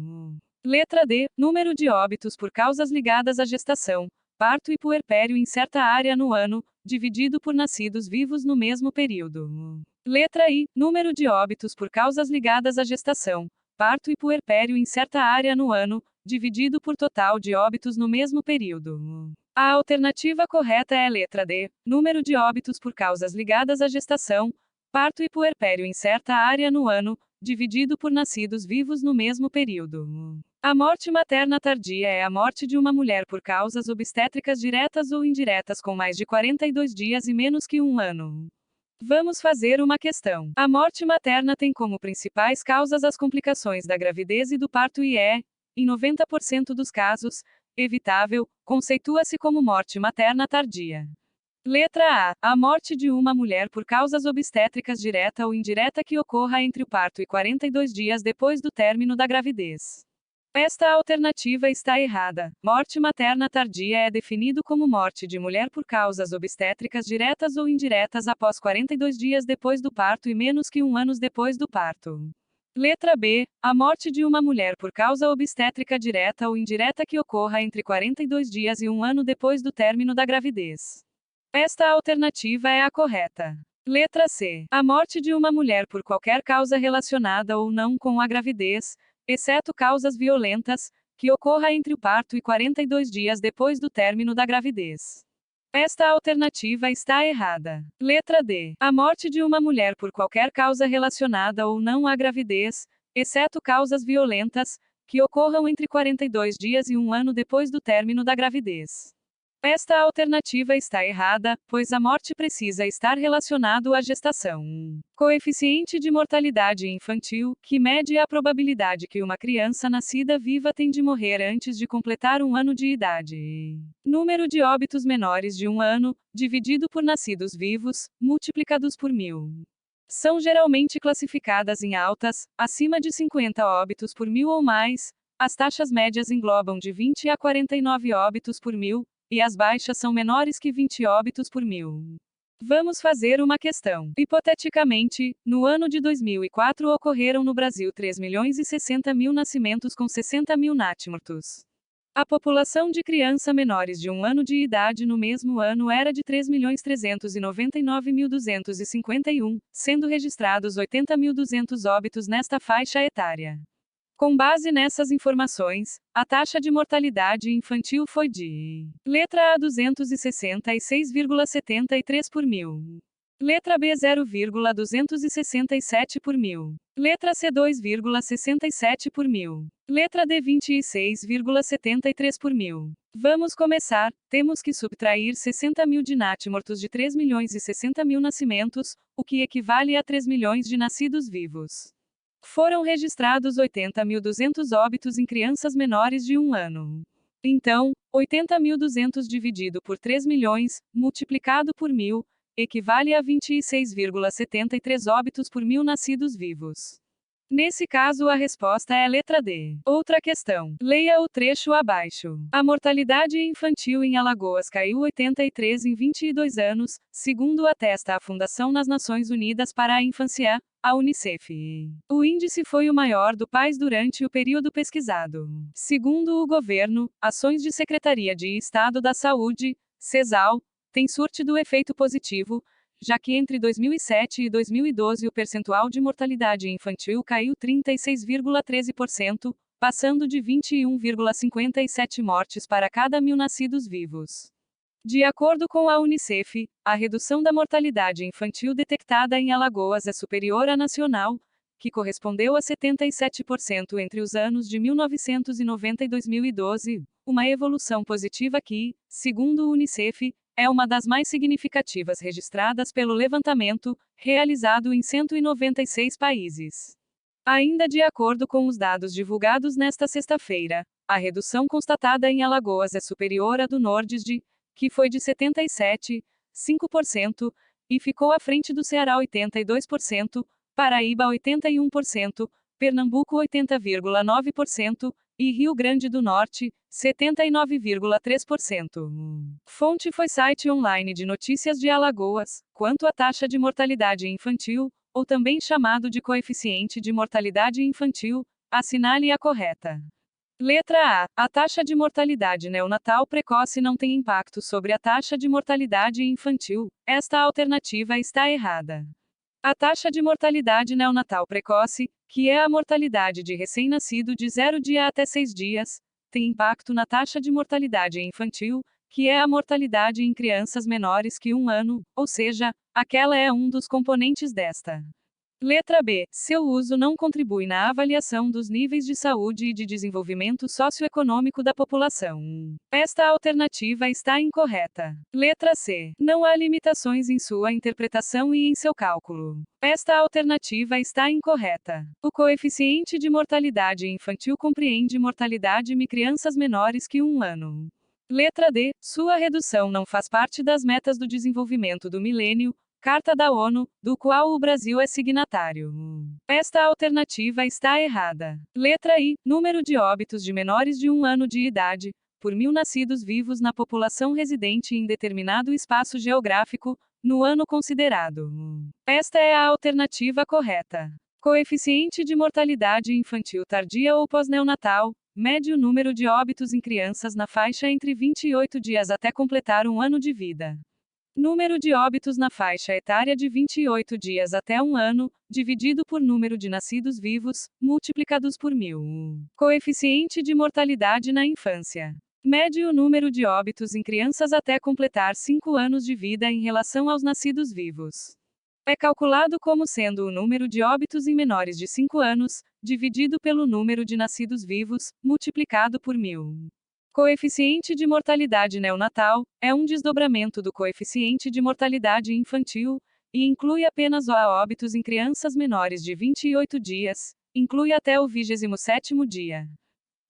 Letra D. Número de óbitos por causas ligadas à gestação, parto e puerpério em certa área no ano, dividido por nascidos vivos no mesmo período. Letra I. Número de óbitos por causas ligadas à gestação, parto e puerpério em certa área no ano, dividido por total de óbitos no mesmo período. A alternativa correta é a letra D. Número de óbitos por causas ligadas à gestação, parto e puerpério em certa área no ano, dividido por nascidos vivos no mesmo período. A morte materna tardia é a morte de uma mulher por causas obstétricas diretas ou indiretas com mais de 42 dias e menos que um ano. Vamos fazer uma questão. A morte materna tem como principais causas as complicações da gravidez e do parto e é, em 90% dos casos, evitável, conceitua-se como morte materna tardia. Letra A. A morte de uma mulher por causas obstétricas direta ou indireta que ocorra entre o parto e 42 dias depois do término da gravidez. Esta alternativa está errada. Morte materna tardia é definido como morte de mulher por causas obstétricas diretas ou indiretas após 42 dias depois do parto e menos que um ano depois do parto. Letra B. A morte de uma mulher por causa obstétrica direta ou indireta que ocorra entre 42 dias e um ano depois do término da gravidez. Esta alternativa é a correta. Letra C. A morte de uma mulher por qualquer causa relacionada ou não com a gravidez, exceto causas violentas, que ocorra entre o parto e 42 dias depois do término da gravidez. Esta alternativa está errada. Letra D. A morte de uma mulher por qualquer causa relacionada ou não à gravidez, exceto causas violentas, que ocorram entre 42 dias e um ano depois do término da gravidez. Esta alternativa está errada, pois a morte precisa estar relacionado à gestação. Coeficiente de mortalidade infantil, que mede a probabilidade que uma criança nascida viva tem de morrer antes de completar um ano de idade. Número de óbitos menores de um ano, dividido por nascidos vivos, multiplicados por 1000. São geralmente classificadas em altas, acima de 50 óbitos por 1000 ou mais. As taxas médias englobam de 20 a 49 óbitos por 1000. E as baixas são menores que 20 óbitos por 1000. Vamos fazer uma questão. Hipoteticamente, no ano de 2004 ocorreram no Brasil 3.060.000 nascimentos com 60.000 nascimortos. A população de crianças menores de um ano de idade no mesmo ano era de 3.399.251, sendo registrados 80.200 óbitos nesta faixa etária. Com base nessas informações, a taxa de mortalidade infantil foi de letra A 266,73 por 1000. Letra B 0,267 por 1000. Letra C 2,67 por 1000. Letra D 26,73 por 1000. Vamos começar. Temos que subtrair 60.000 de nascimortos de 3.060.000 nascimentos, o que equivale a 3 milhões de nascidos vivos. Foram registrados 80.200 óbitos em crianças menores de um ano. Então, 80.200 dividido por 3 milhões, multiplicado por 1000, equivale a 26,73 óbitos por 1000 nascidos vivos. Nesse caso, a resposta é a letra D. Outra questão. Leia o trecho abaixo. A mortalidade infantil em Alagoas caiu 83 em 22 anos, segundo atesta a Fundação nas Nações Unidas para a Infância, a Unicef. O índice foi o maior do país durante o período pesquisado. Segundo o governo, ações de Secretaria de Estado da Saúde, CESAL, têm surtido efeito positivo, já que entre 2007 e 2012 o percentual de mortalidade infantil caiu 36,13%, passando de 21,57 mortes para cada 1.000 nascidos vivos. De acordo com a Unicef, a redução da mortalidade infantil detectada em Alagoas é superior à nacional, que correspondeu a 77% entre os anos de 1990 e 2012, uma evolução positiva que, segundo o Unicef, é uma das mais significativas registradas pelo levantamento, realizado em 196 países. Ainda de acordo com os dados divulgados nesta sexta-feira, a redução constatada em Alagoas é superior à do Nordeste, que foi de 77,5%, e ficou à frente do Ceará 82%, Paraíba 81%, Pernambuco 80,9%, e Rio Grande do Norte, 79,3%. Fonte foi site online de notícias de Alagoas. Quanto à taxa de mortalidade infantil, ou também chamado de coeficiente de mortalidade infantil, assinale a correta. Letra A. A taxa de mortalidade neonatal precoce não tem impacto sobre a taxa de mortalidade infantil. Esta alternativa está errada. A taxa de mortalidade neonatal precoce, que é a mortalidade de recém-nascido de 0 dia até 6 dias, tem impacto na taxa de mortalidade infantil, que é a mortalidade em crianças menores que 1 ano, ou seja, aquela é um dos componentes desta. Letra B. Seu uso não contribui na avaliação dos níveis de saúde e de desenvolvimento socioeconômico da população. Esta alternativa está incorreta. Letra C. Não há limitações em sua interpretação e em seu cálculo. Esta alternativa está incorreta. O coeficiente de mortalidade infantil compreende mortalidade em crianças menores que 1 ano. Letra D. Sua redução não faz parte das metas do desenvolvimento do milênio, Carta da ONU, do qual o Brasil é signatário. Esta alternativa está errada. Letra I. Número de óbitos de menores de 1 ano de idade, por 1.000 nascidos vivos na população residente em determinado espaço geográfico, no ano considerado. Esta é a alternativa correta. Coeficiente de mortalidade infantil tardia ou pós-neonatal, médio número de óbitos em crianças na faixa entre 28 dias até completar 1 ano de vida. Número de óbitos na faixa etária de 28 dias até 1 ano, dividido por número de nascidos vivos, multiplicados por 1.000. Coeficiente de mortalidade na infância. Médio número de óbitos em crianças até completar 5 anos de vida em relação aos nascidos vivos. É calculado como sendo o número de óbitos em menores de 5 anos, dividido pelo número de nascidos vivos, multiplicado por 1.000. Coeficiente de mortalidade neonatal é um desdobramento do coeficiente de mortalidade infantil, e inclui apenas o óbitos em crianças menores de 28 dias, inclui até o 27º dia.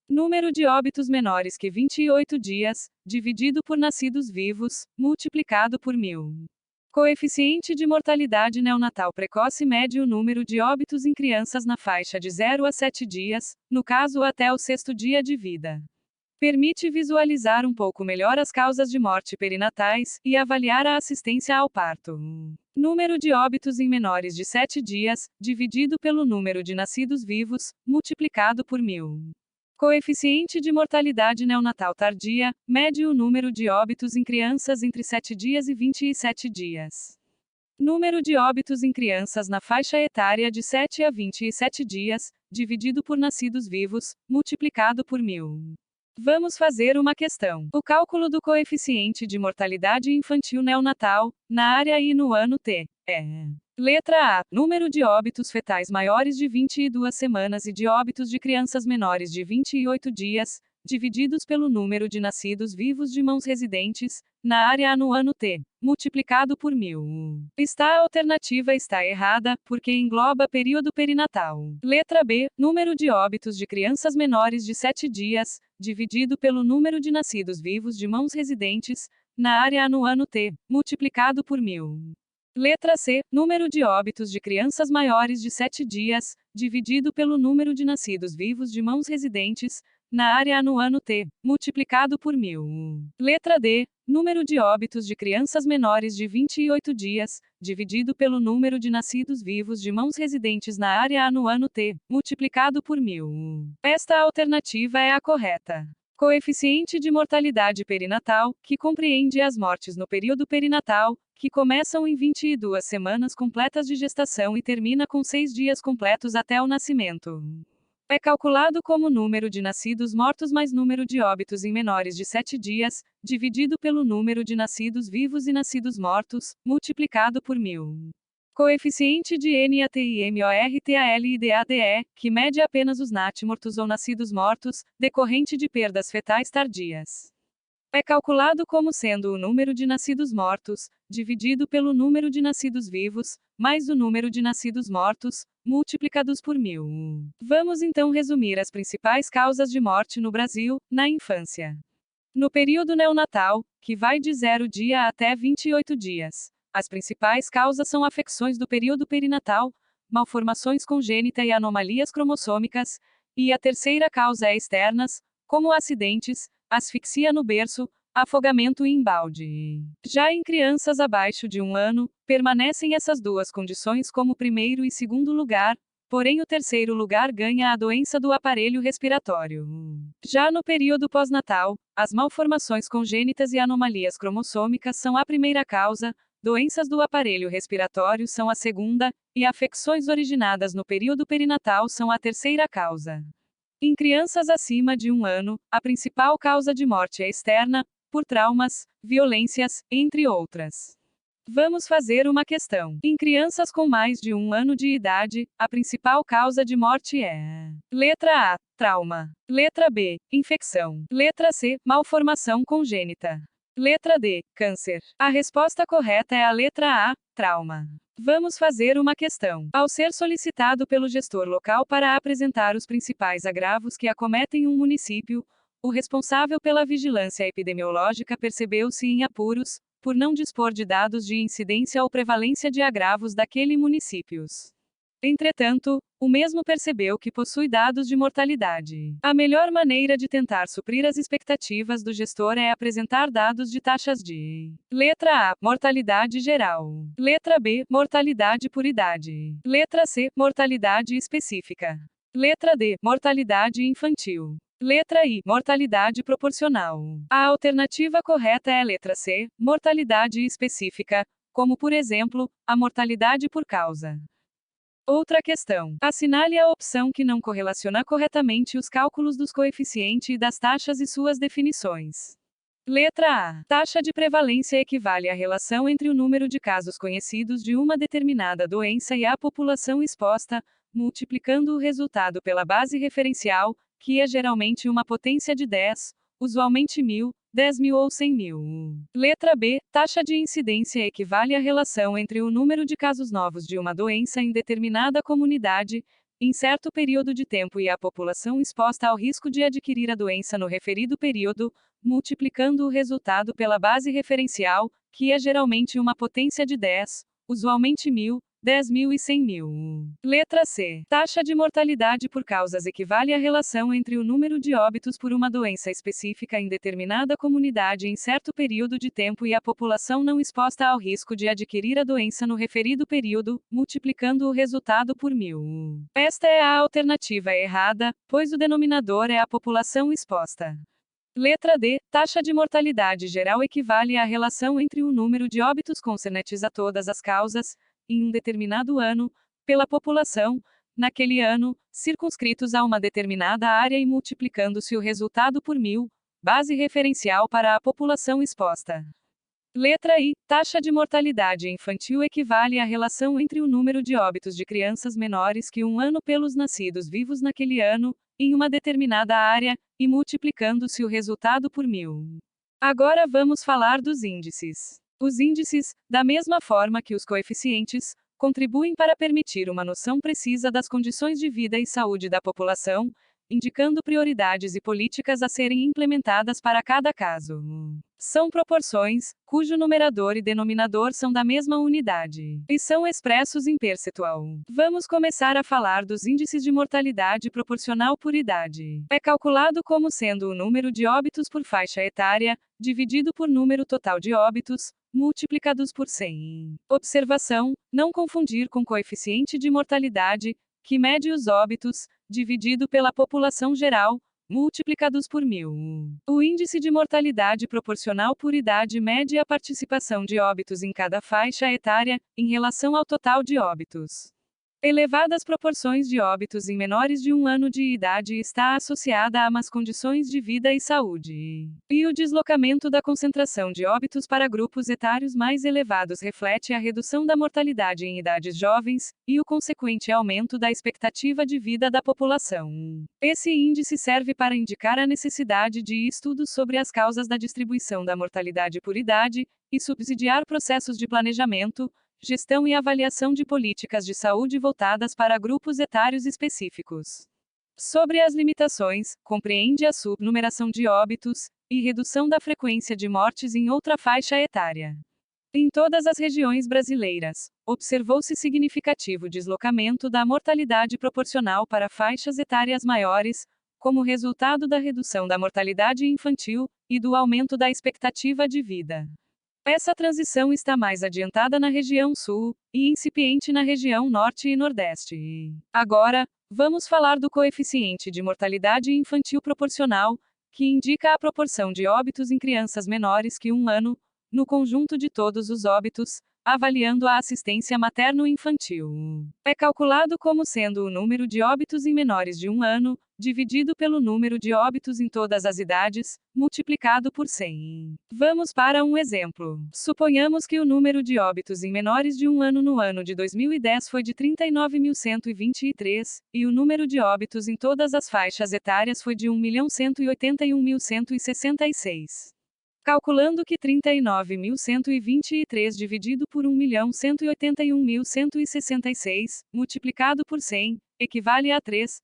Número de óbitos menores que 28 dias, dividido por nascidos vivos, multiplicado por 1.000. Coeficiente de mortalidade neonatal precoce médio número de óbitos em crianças na faixa de 0 a 7 dias, no caso até o 6º dia de vida. Permite visualizar um pouco melhor as causas de morte perinatais e avaliar a assistência ao parto. Número de óbitos em menores de 7 dias, dividido pelo número de nascidos vivos, multiplicado por 1.000. Coeficiente de mortalidade neonatal tardia, médio número de óbitos em crianças entre 7 dias e 27 dias. Número de óbitos em crianças na faixa etária de 7 a 27 dias, dividido por nascidos vivos, multiplicado por 1.000. Vamos fazer uma questão. O cálculo do coeficiente de mortalidade infantil neonatal, na área I no ano T, é: letra A. Número de óbitos fetais maiores de 22 semanas e de óbitos de crianças menores de 28 dias, divididos pelo número de nascidos vivos de mãos residentes, na área A no ano T, multiplicado por 1.000. A alternativa está errada, porque engloba período perinatal. Letra B. Número de óbitos de crianças menores de 7 dias, dividido pelo número de nascidos vivos de mãos residentes, na área A no ano T, multiplicado por 1.000. Letra C. Número de óbitos de crianças maiores de 7 dias, dividido pelo número de nascidos vivos de mãos residentes, na área A no ano T, multiplicado por 1000. Letra D. Número de óbitos de crianças menores de 28 dias, dividido pelo número de nascidos vivos de mãos residentes na área A no ano T, multiplicado por 1000. Esta alternativa é a correta. Coeficiente de mortalidade perinatal, que compreende as mortes no período perinatal, que começam em 22 semanas completas de gestação e termina com 6 dias completos até o nascimento. É calculado como número de nascidos mortos mais número de óbitos em menores de 7 dias, dividido pelo número de nascidos vivos e nascidos mortos, multiplicado por 1000. Coeficiente de NATIMORTALIDADE, que mede apenas os natimortos ou nascidos mortos, decorrente de perdas fetais tardias. É calculado como sendo o número de nascidos mortos, dividido pelo número de nascidos vivos, mais o número de nascidos mortos, multiplicados por 1000. Vamos então resumir as principais causas de morte no Brasil, na infância. No período neonatal, que vai de 0 dia até 28 dias. As principais causas são afecções do período perinatal, malformações congênitas e anomalias cromossômicas, e a terceira causa é externas, como acidentes, asfixia no berço, afogamento e embalde. Já em crianças abaixo de 1 ano, permanecem essas duas condições como primeiro e segundo lugar, porém o terceiro lugar ganha a doença do aparelho respiratório. Já no período pós-natal, as malformações congênitas e anomalias cromossômicas são a primeira causa, doenças do aparelho respiratório são a segunda, e afecções originadas no período perinatal são a terceira causa. Em crianças acima de 1 ano, a principal causa de morte é externa, por traumas, violências, entre outras. Vamos fazer uma questão. Em crianças com mais de 1 ano de idade, a principal causa de morte é: letra A, trauma. Letra B, infecção. Letra C, malformação congênita. Letra D, câncer. A resposta correta é a letra A, trauma. Vamos fazer uma questão. Ao ser solicitado pelo gestor local para apresentar os principais agravos que acometem um município, o responsável pela vigilância epidemiológica percebeu-se em apuros, por não dispor de dados de incidência ou prevalência de agravos daquele município. Entretanto, o mesmo percebeu que possui dados de mortalidade. A melhor maneira de tentar suprir as expectativas do gestor é apresentar dados de taxas de: letra A, mortalidade geral. Letra B, mortalidade por idade. Letra C, mortalidade específica. Letra D, mortalidade infantil. Letra I, mortalidade proporcional. A alternativa correta é a letra C, mortalidade específica, como por exemplo, a mortalidade por causa. Outra questão. Assinale a opção que não correlaciona corretamente os cálculos dos coeficientes e das taxas e suas definições. Letra A. Taxa de prevalência equivale à relação entre o número de casos conhecidos de uma determinada doença e a população exposta, multiplicando o resultado pela base referencial, que é geralmente uma potência de 10, usualmente 1000, 10.000 ou 100.000. Letra B. Taxa de incidência equivale à relação entre o número de casos novos de uma doença em determinada comunidade, em certo período de tempo e a população exposta ao risco de adquirir a doença no referido período, multiplicando o resultado pela base referencial, que é geralmente uma potência de 10, usualmente 1000, 10.000 e 100.000. Letra C. Taxa de mortalidade por causas equivale à relação entre o número de óbitos por uma doença específica em determinada comunidade em certo período de tempo e a população não exposta ao risco de adquirir a doença no referido período, multiplicando o resultado por 1000. Esta é a alternativa errada, pois o denominador é a população exposta. Letra D. Taxa de mortalidade geral equivale à relação entre o número de óbitos concernentes a todas as causas, em um determinado ano, pela população, naquele ano, circunscritos a uma determinada área e multiplicando-se o resultado por 1000, base referencial para a população exposta. Letra I. Taxa de mortalidade infantil equivale à relação entre o número de óbitos de crianças menores que 1 ano pelos nascidos vivos naquele ano, em uma determinada área, e multiplicando-se o resultado por 1000. Agora vamos falar dos índices. Os índices, da mesma forma que os coeficientes, contribuem para permitir uma noção precisa das condições de vida e saúde da população, indicando prioridades e políticas a serem implementadas para cada caso. São proporções, cujo numerador e denominador são da mesma unidade, e são expressos em percentual. Vamos começar a falar dos índices de mortalidade proporcional por idade. É calculado como sendo o número de óbitos por faixa etária, dividido por número total de óbitos, multiplicados por 100. Observação: não confundir com coeficiente de mortalidade, que mede os óbitos, dividido pela população geral, multiplicados por 1000. O índice de mortalidade proporcional por idade mede a participação de óbitos em cada faixa etária, em relação ao total de óbitos. Elevadas proporções de óbitos em menores de 1 ano de idade está associada a más condições de vida e saúde. E o deslocamento da concentração de óbitos para grupos etários mais elevados reflete a redução da mortalidade em idades jovens, e o consequente aumento da expectativa de vida da população. Esse índice serve para indicar a necessidade de estudos sobre as causas da distribuição da mortalidade por idade, e subsidiar processos de planejamento, gestão e avaliação de políticas de saúde voltadas para grupos etários específicos. Sobre as limitações, compreende a subnumeração de óbitos e redução da frequência de mortes em outra faixa etária. Em todas as regiões brasileiras, observou-se significativo deslocamento da mortalidade proporcional para faixas etárias maiores, como resultado da redução da mortalidade infantil e do aumento da expectativa de vida. Essa transição está mais adiantada na região sul, e incipiente na região norte e nordeste. Agora, vamos falar do coeficiente de mortalidade infantil proporcional, que indica a proporção de óbitos em crianças menores que 1 ano, no conjunto de todos os óbitos, avaliando a assistência materno-infantil. É calculado como sendo o número de óbitos em menores de 1 ano, dividido pelo número de óbitos em todas as idades, multiplicado por 100. Vamos para um exemplo. Suponhamos que o número de óbitos em menores de 1 ano no ano de 2010 foi de 39.123, e o número de óbitos em todas as faixas etárias foi de 1.181.166. Calculando que 39.123 dividido por 1.181.166, multiplicado por 100, equivale a 3%.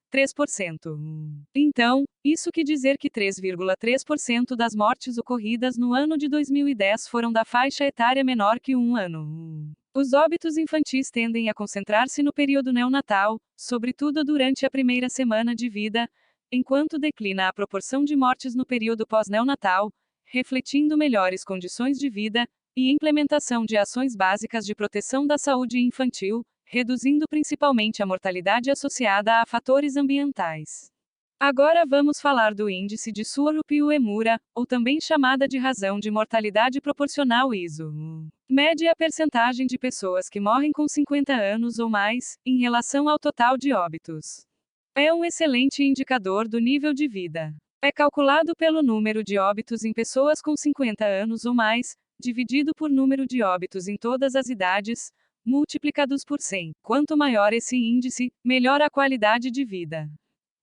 Então, isso quer dizer que 3,3% das mortes ocorridas no ano de 2010 foram da faixa etária menor que 1 ano. Os óbitos infantis tendem a concentrar-se no período neonatal, sobretudo durante a primeira semana de vida, enquanto declina a proporção de mortes no período pós-neonatal, refletindo melhores condições de vida e implementação de ações básicas de proteção da saúde infantil, reduzindo principalmente a mortalidade associada a fatores ambientais. Agora vamos falar do índice de Suarupi-Uemura, ou também chamada de razão de mortalidade proporcional ISO. Mede a percentagem de pessoas que morrem com 50 anos ou mais, em relação ao total de óbitos. É um excelente indicador do nível de vida. É calculado pelo número de óbitos em pessoas com 50 anos ou mais, dividido por número de óbitos em todas as idades, multiplicados por 100. Quanto maior esse índice, melhor a qualidade de vida.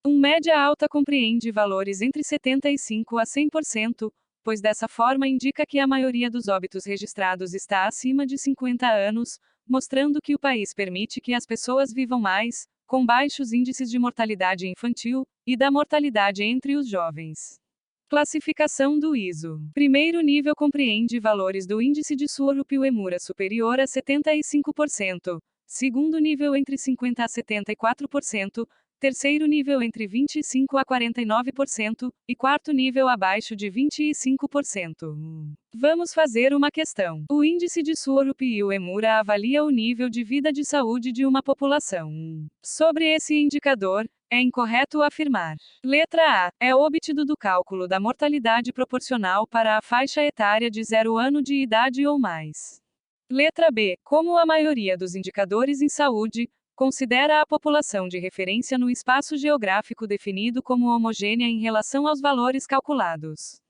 Média alta compreende valores entre 75% a 100%, pois dessa forma indica que a maioria dos óbitos registrados está acima de 50 anos, mostrando que o país permite que as pessoas vivam mais, com baixos índices de mortalidade infantil e da mortalidade entre os jovens. Classificação do ISO. Primeiro nível compreende valores do índice de Suarupi-Uemura superior a 75%, segundo nível entre 50% a 74%, terceiro nível entre 25% a 49%, e quarto nível abaixo de 25%. Vamos fazer uma questão. O índice de Suarupi-Uemura avalia o nível de vida de saúde de uma população. Sobre esse indicador, é incorreto afirmar. Letra A. É obtido do cálculo da mortalidade proporcional para a faixa etária de 0 ano de idade ou mais. Letra B. Como a maioria dos indicadores em saúde, considera a população de referência no espaço geográfico definido como homogênea em relação aos valores calculados.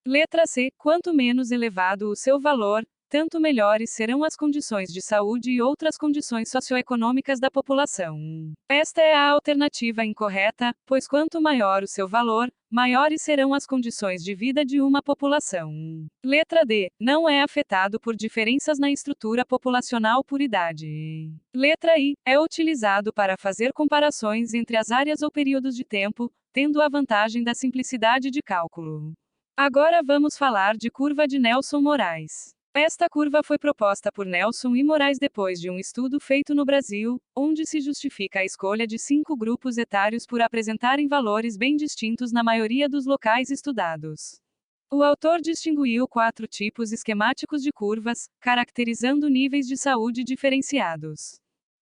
Letra C. Quanto menos elevado o seu valor, tanto melhores serão as condições de saúde e outras condições socioeconômicas da população. Esta é a alternativa incorreta, pois quanto maior o seu valor, maiores serão as condições de vida de uma população. Letra D. Não é afetado por diferenças na estrutura populacional por idade. Letra I. É utilizado para fazer comparações entre as áreas ou períodos de tempo, tendo a vantagem da simplicidade de cálculo. Agora vamos falar de curva de Nelson Moraes. Esta curva foi proposta por Nelson e Moraes depois de um estudo feito no Brasil, onde se justifica a escolha de 5 grupos etários por apresentarem valores bem distintos na maioria dos locais estudados. O autor distinguiu 4 tipos esquemáticos de curvas, caracterizando níveis de saúde diferenciados.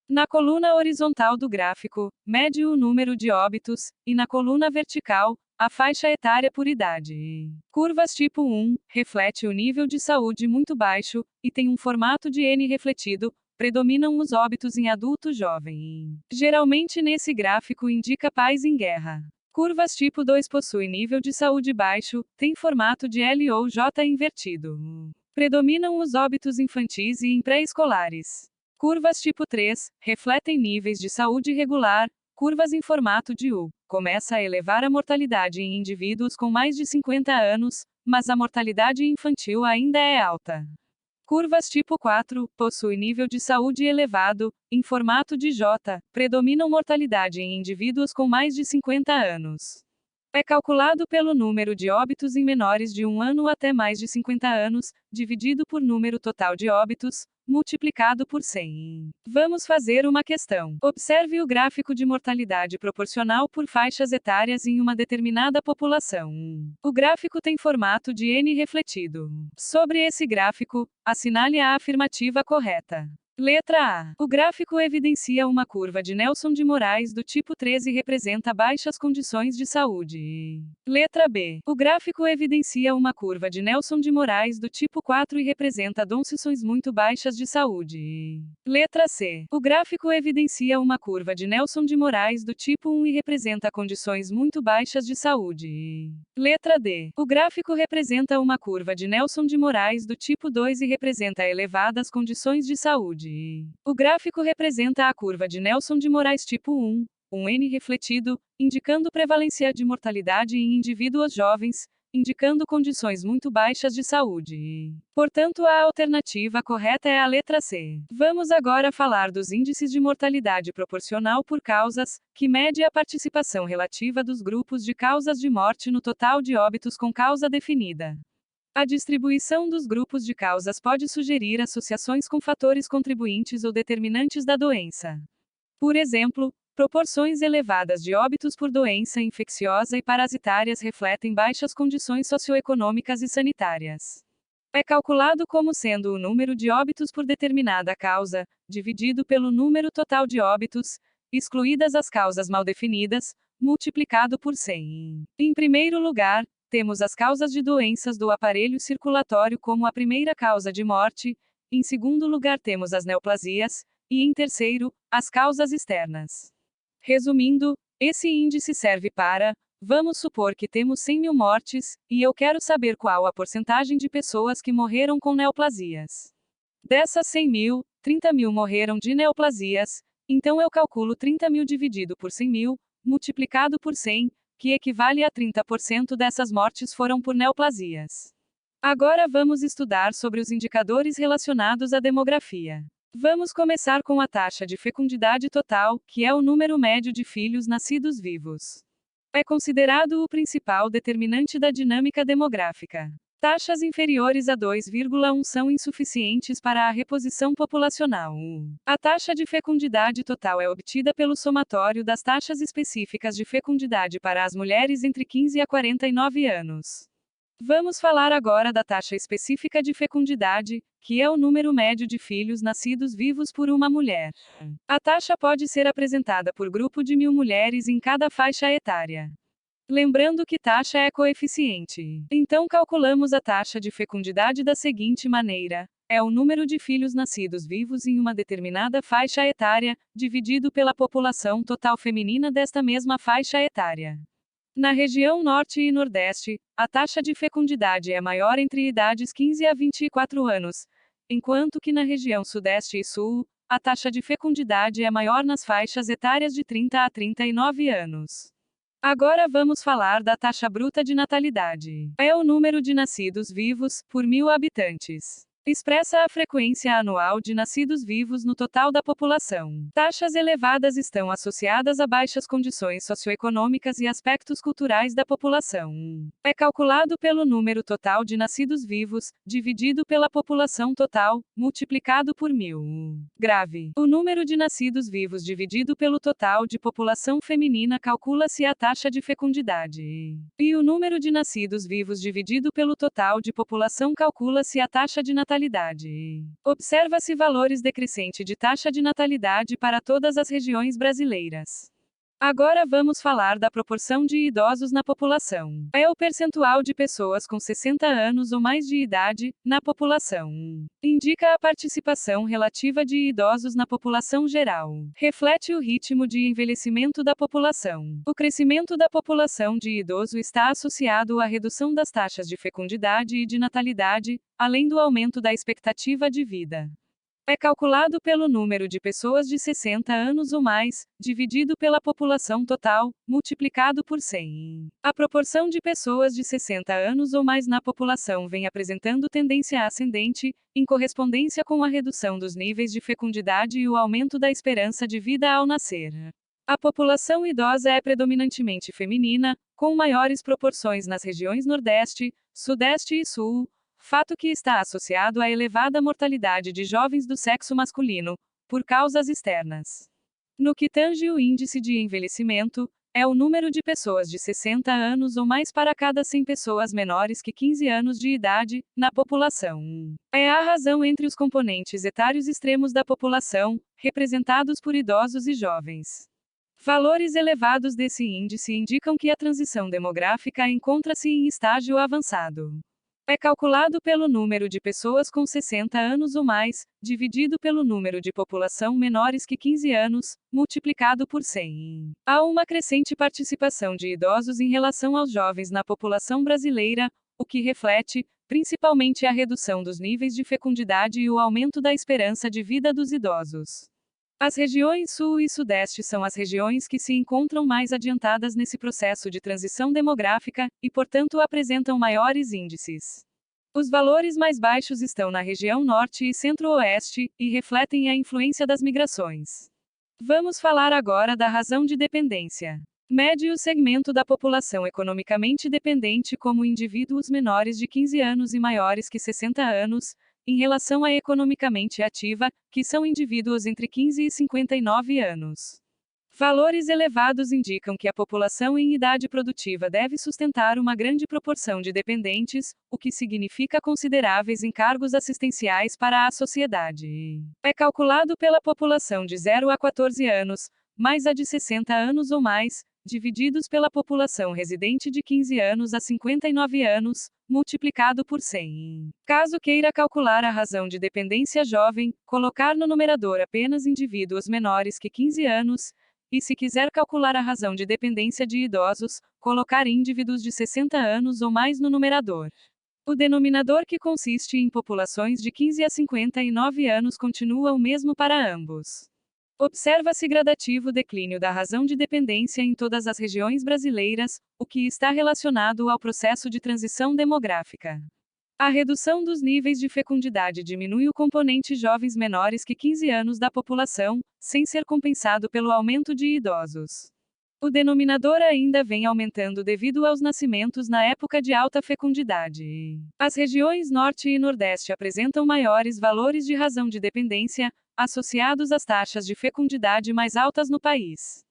Na coluna horizontal do gráfico, mede o número de óbitos, e na coluna vertical, a faixa etária por idade. Curvas tipo 1 reflete o nível de saúde muito baixo, e tem um formato de N refletido, predominam os óbitos em adulto jovem. Geralmente nesse gráfico indica pais em guerra. Curvas tipo 2 possui nível de saúde baixo, tem formato de L ou J invertido. Predominam os óbitos infantis e em pré-escolares. Curvas tipo 3 refletem níveis de saúde regular, curvas em formato de U. Começa a elevar a mortalidade em indivíduos com mais de 50 anos, mas a mortalidade infantil ainda é alta. Curvas tipo 4 possui nível de saúde elevado, em formato de J, predominam mortalidade em indivíduos com mais de 50 anos. É calculado pelo número de óbitos em menores de 1 ano até mais de 50 anos, dividido por número total de óbitos, multiplicado por 100. Vamos fazer uma questão. Observe o gráfico de mortalidade proporcional por faixas etárias em uma determinada população. O gráfico tem formato de N refletido. Sobre esse gráfico, assinale a afirmativa correta. Letra A. O gráfico evidencia uma curva de Nelson de Moraes do tipo 13 e representa baixas condições de saúde. Letra B. O gráfico evidencia uma curva de Nelson de Moraes do tipo 4 e representa condições muito baixas de saúde. Letra C. O gráfico evidencia uma curva de Nelson de Moraes do tipo 1 e representa condições muito baixas de saúde. Letra D. O gráfico representa uma curva de Nelson de Moraes do tipo 2 e representa elevadas condições de saúde. O gráfico representa a curva de Nelson de Moraes tipo 1, um N refletido, indicando prevalência de mortalidade em indivíduos jovens, indicando condições muito baixas de saúde. Portanto, a alternativa correta é a letra C. Vamos agora falar dos índices de mortalidade proporcional por causas, que mede a participação relativa dos grupos de causas de morte no total de óbitos com causa definida. A distribuição dos grupos de causas pode sugerir associações com fatores contribuintes ou determinantes da doença. Por exemplo, proporções elevadas de óbitos por doença infecciosa e parasitárias refletem baixas condições socioeconômicas e sanitárias. É calculado como sendo o número de óbitos por determinada causa, dividido pelo número total de óbitos, excluídas as causas mal definidas, multiplicado por 100. Em primeiro lugar, temos as causas de doenças do aparelho circulatório como a primeira causa de morte, em segundo lugar temos as neoplasias, e em terceiro, as causas externas. Resumindo, esse índice serve para, vamos supor que temos 100.000 mortes, e eu quero saber qual a porcentagem de pessoas que morreram com neoplasias. Dessas 100.000, 30.000 morreram de neoplasias, então eu calculo 30.000 dividido por 100.000, multiplicado por 100, que equivale a 30% dessas mortes foram por neoplasias. Agora vamos estudar sobre os indicadores relacionados à demografia. Vamos começar com a taxa de fecundidade total, que é o número médio de filhos nascidos vivos. É considerado o principal determinante da dinâmica demográfica. Taxas inferiores a 2,1 são insuficientes para a reposição populacional. A taxa de fecundidade total é obtida pelo somatório das taxas específicas de fecundidade para as mulheres entre 15 a 49 anos. Vamos falar agora da taxa específica de fecundidade, que é o número médio de filhos nascidos vivos por uma mulher. A taxa pode ser apresentada por grupo de 1.000 mulheres em cada faixa etária. Lembrando que taxa é coeficiente. Então calculamos a taxa de fecundidade da seguinte maneira: é o número de filhos nascidos vivos em uma determinada faixa etária, dividido pela população total feminina desta mesma faixa etária. Na região Norte e Nordeste, a taxa de fecundidade é maior entre idades 15 a 24 anos, enquanto que na região Sudeste e Sul, a taxa de fecundidade é maior nas faixas etárias de 30 a 39 anos. Agora vamos falar da taxa bruta de natalidade. É o número de nascidos vivos, por 1.000 habitantes. expressa a frequência anual de nascidos vivos no total da população. Taxas elevadas estão associadas a baixas condições socioeconômicas e aspectos culturais da população. É calculado pelo número total de nascidos vivos, dividido pela população total, multiplicado por 1000. Grave. O número de nascidos vivos dividido pelo total de população feminina calcula-se a taxa de fecundidade. E o número de nascidos vivos dividido pelo total de população calcula-se a taxa de natalidade. Observa-se valores decrescente de taxa de natalidade para todas as regiões brasileiras. Agora vamos falar da proporção de idosos na população. É o percentual de pessoas com 60 anos ou mais de idade, na população. Indica a participação relativa de idosos na população geral. Reflete o ritmo de envelhecimento da população. O crescimento da população de idoso está associado à redução das taxas de fecundidade e de natalidade, além do aumento da expectativa de vida. É calculado pelo número de pessoas de 60 anos ou mais, dividido pela população total, multiplicado por 100. A proporção de pessoas de 60 anos ou mais na população vem apresentando tendência ascendente, em correspondência com a redução dos níveis de fecundidade e o aumento da esperança de vida ao nascer. A população idosa é predominantemente feminina, com maiores proporções nas regiões Nordeste, Sudeste e Sul, fato que está associado à elevada mortalidade de jovens do sexo masculino, por causas externas. No que tange o índice de envelhecimento, é o número de pessoas de 60 anos ou mais para cada 100 pessoas menores que 15 anos de idade, na população. É a razão entre os componentes etários extremos da população, representados por idosos e jovens. Valores elevados desse índice indicam que a transição demográfica encontra-se em estágio avançado. É calculado pelo número de pessoas com 60 anos ou mais, dividido pelo número de população menores que 15 anos, multiplicado por 100. Há uma crescente participação de idosos em relação aos jovens na população brasileira, o que reflete, principalmente, a redução dos níveis de fecundidade e o aumento da esperança de vida dos idosos. As regiões Sul e Sudeste são as regiões que se encontram mais adiantadas nesse processo de transição demográfica, e portanto apresentam maiores índices. Os valores mais baixos estão na região Norte e Centro-Oeste, e refletem a influência das migrações. Vamos falar agora da razão de dependência. Mede o segmento da população economicamente dependente como indivíduos menores de 15 anos e maiores que 60 anos, em relação à economicamente ativa, que são indivíduos entre 15 e 59 anos. Valores elevados indicam que a população em idade produtiva deve sustentar uma grande proporção de dependentes, o que significa consideráveis encargos assistenciais para a sociedade. É calculado pela população de 0 a 14 anos, mais a de 60 anos ou mais, divididos pela população residente de 15 anos a 59 anos, multiplicado por 100. Caso queira calcular a razão de dependência jovem, colocar no numerador apenas indivíduos menores que 15 anos, e se quiser calcular a razão de dependência de idosos, colocar indivíduos de 60 anos ou mais no numerador. O denominador, que consiste em populações de 15 a 59 anos, continua o mesmo para ambos. Observa-se gradativo declínio da razão de dependência em todas as regiões brasileiras, o que está relacionado ao processo de transição demográfica. A redução dos níveis de fecundidade diminui o componente jovens menores que 15 anos da população, sem ser compensado pelo aumento de idosos. O denominador ainda vem aumentando devido aos nascimentos na época de alta fecundidade. As regiões Norte e Nordeste apresentam maiores valores de razão de dependência, associados às taxas de fecundidade mais altas no país.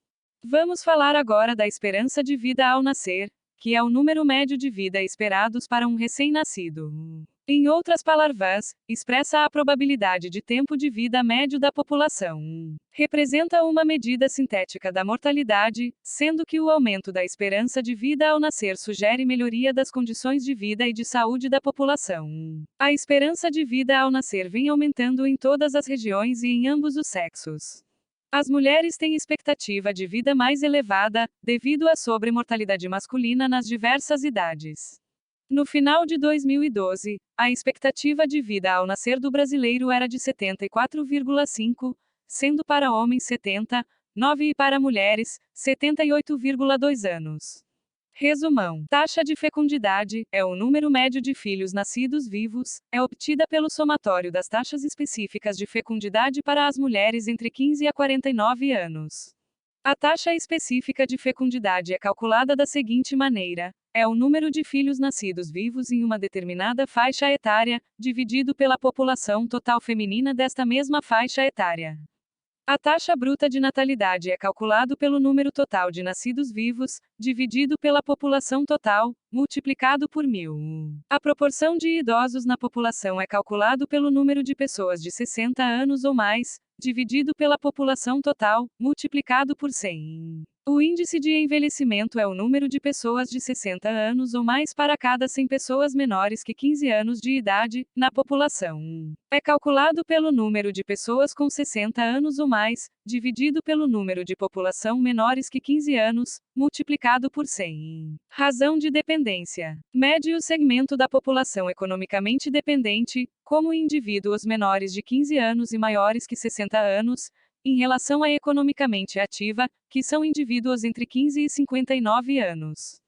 Vamos falar agora da esperança de vida ao nascer, que é o número médio de vida esperados para um recém-nascido. Em outras palavras, expressa a probabilidade de tempo de vida médio da população. Representa uma medida sintética da mortalidade, sendo que o aumento da esperança de vida ao nascer sugere melhoria das condições de vida e de saúde da população. A esperança de vida ao nascer vem aumentando em todas as regiões e em ambos os sexos. As mulheres têm expectativa de vida mais elevada, devido à sobremortalidade masculina nas diversas idades. No final de 2012, a expectativa de vida ao nascer do brasileiro era de 74,5, sendo para homens 70,9 e para mulheres, 78,2 anos. Resumão. Taxa de fecundidade é o número médio de filhos nascidos vivos, é obtida pelo somatório das taxas específicas de fecundidade para as mulheres entre 15 a 49 anos. A taxa específica de fecundidade é calculada da seguinte maneira: é o número de filhos nascidos vivos em uma determinada faixa etária, dividido pela população total feminina desta mesma faixa etária. A taxa bruta de natalidade é calculado pelo número total de nascidos vivos, dividido pela população total, multiplicado por 1000. A proporção de idosos na população é calculado pelo número de pessoas de 60 anos ou mais, dividido pela população total, multiplicado por 100. O índice de envelhecimento é o número de pessoas de 60 anos ou mais para cada 100 pessoas menores que 15 anos de idade, na população. É calculado pelo número de pessoas com 60 anos ou mais, dividido pelo número de população menores que 15 anos, multiplicado por 100. Razão de dependência. Mede o segmento da população economicamente dependente, como indivíduos menores de 15 anos e maiores que 60 anos, em relação à economicamente ativa, que são indivíduos entre 15 e 59 anos.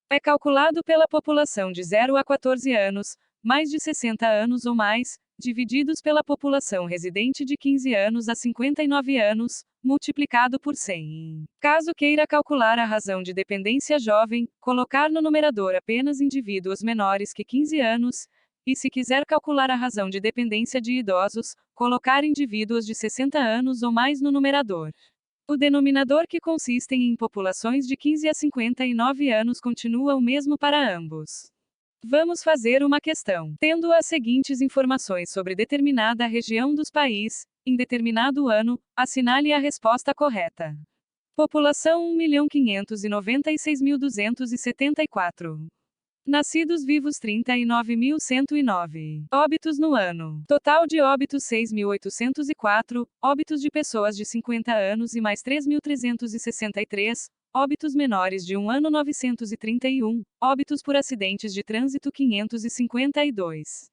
É calculado pela população de 0 a 14 anos, mais de 60 anos ou mais, divididos pela população residente de 15 anos a 59 anos, multiplicado por 100. Caso queira calcular a razão de dependência jovem, colocar no numerador apenas indivíduos menores que 15 anos, e se quiser calcular a razão de dependência de idosos, colocar indivíduos de 60 anos ou mais no numerador. O denominador, que consiste em populações de 15 a 59 anos, continua o mesmo para ambos. Vamos fazer uma questão. Tendo as seguintes informações sobre determinada região dos país, em determinado ano, assinale a resposta correta. População 1.596.274. Nascidos vivos 39.109. Óbitos no ano. Total de óbitos 6.804, óbitos de pessoas de 50 anos e mais 3.363, óbitos menores de 1 ano 931, óbitos por acidentes de trânsito 552.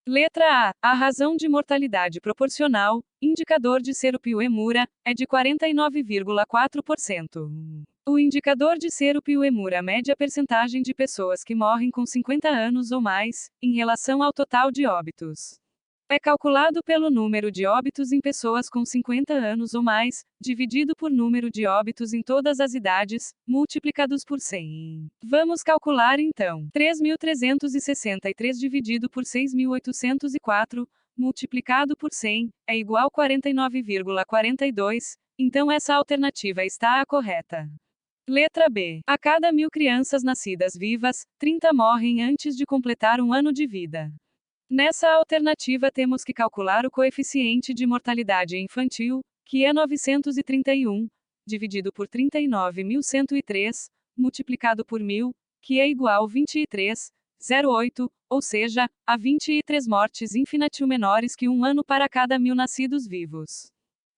Letra A. A razão de mortalidade proporcional, indicador de Serup-Uemura, é de 49,4%. O indicador de Serup-Uemura mede a percentagem de pessoas que morrem com 50 anos ou mais, em relação ao total de óbitos. É calculado pelo número de óbitos em pessoas com 50 anos ou mais, dividido por número de óbitos em todas as idades, multiplicados por 100. Vamos calcular então. 3.363 dividido por 6.804, multiplicado por 100, é igual a 49,42, então essa alternativa está a correta. Letra B. A cada 1.000 crianças nascidas vivas, 30 morrem antes de completar um ano de vida. Nessa alternativa temos que calcular o coeficiente de mortalidade infantil, que é 931, dividido por 39.103, multiplicado por 1.000, que é igual a 23,08, ou seja, a 23 mortes infantil menores que um ano para cada 1.000 nascidos vivos.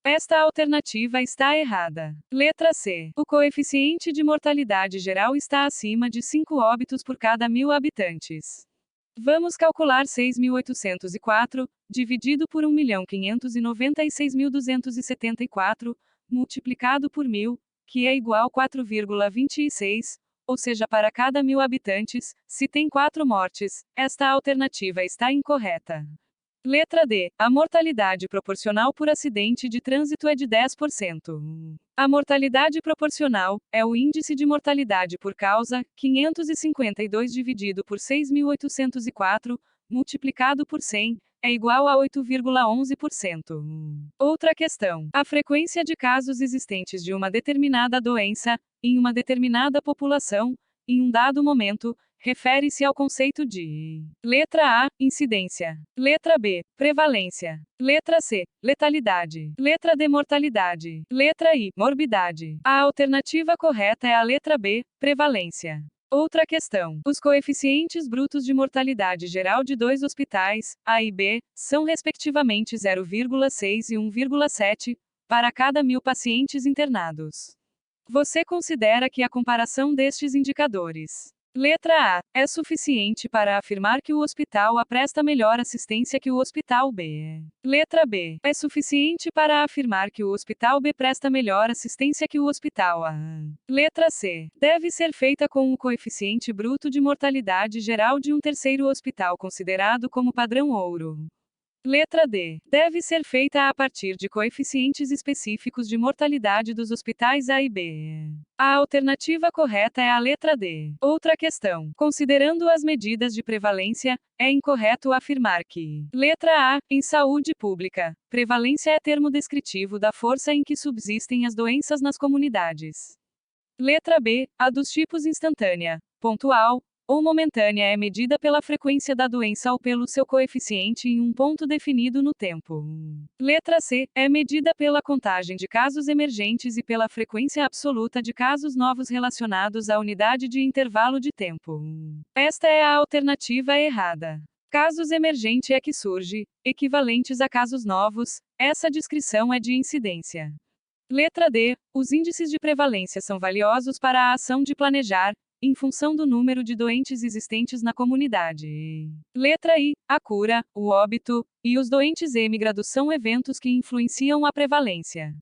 Esta alternativa está errada. Letra C. O coeficiente de mortalidade geral está acima de 5 óbitos por cada 1.000 habitantes. Vamos calcular 6.804, dividido por 1.596.274, multiplicado por 1.000, que é igual a 4,26, ou seja, para cada 1.000 habitantes, se tem 4 mortes, esta alternativa está incorreta. Letra D. A mortalidade proporcional por acidente de trânsito é de 10%. A mortalidade proporcional é o índice de mortalidade por causa, 552 dividido por 6.804, multiplicado por 100, é igual a 8,11%. Outra questão. A frequência de casos existentes de uma determinada doença, em uma determinada população, em um dado momento, refere-se ao conceito de letra A, incidência. Letra B, prevalência. Letra C, letalidade. Letra D, mortalidade. Letra I, morbidade. A alternativa correta é a letra B, prevalência. Outra questão. Os coeficientes brutos de mortalidade geral de dois hospitais, A e B, são respectivamente 0,6 e 1,7, para cada 1.000 pacientes internados. Você considera que a comparação destes indicadores Letra A. É suficiente para afirmar que o hospital A presta melhor assistência que o hospital B. Letra B. É suficiente para afirmar que o hospital B presta melhor assistência que o hospital A. Letra C. Deve ser feita com o coeficiente bruto de mortalidade geral de um terceiro hospital considerado como padrão ouro. Letra D. Deve ser feita a partir de coeficientes específicos de mortalidade dos hospitais A e B. A alternativa correta é a letra D. Outra questão. Considerando as medidas de prevalência, é incorreto afirmar que: letra A. Em saúde pública, prevalência é termo descritivo da força em que subsistem as doenças nas comunidades. Letra B. A dos tipos instantânea, pontual ou momentânea é medida pela frequência da doença ou pelo seu coeficiente em um ponto definido no tempo. Letra C. É medida pela contagem de casos emergentes e pela frequência absoluta de casos novos relacionados à unidade de intervalo de tempo. Esta é a alternativa errada. Casos emergente é que surge, equivalentes a casos novos, essa descrição é de incidência. Letra D. Os índices de prevalência são valiosos para a ação de planejar, em função do número de doentes existentes na comunidade. Letra I. A cura, o óbito, e os doentes êmigrados são eventos que influenciam a prevalência.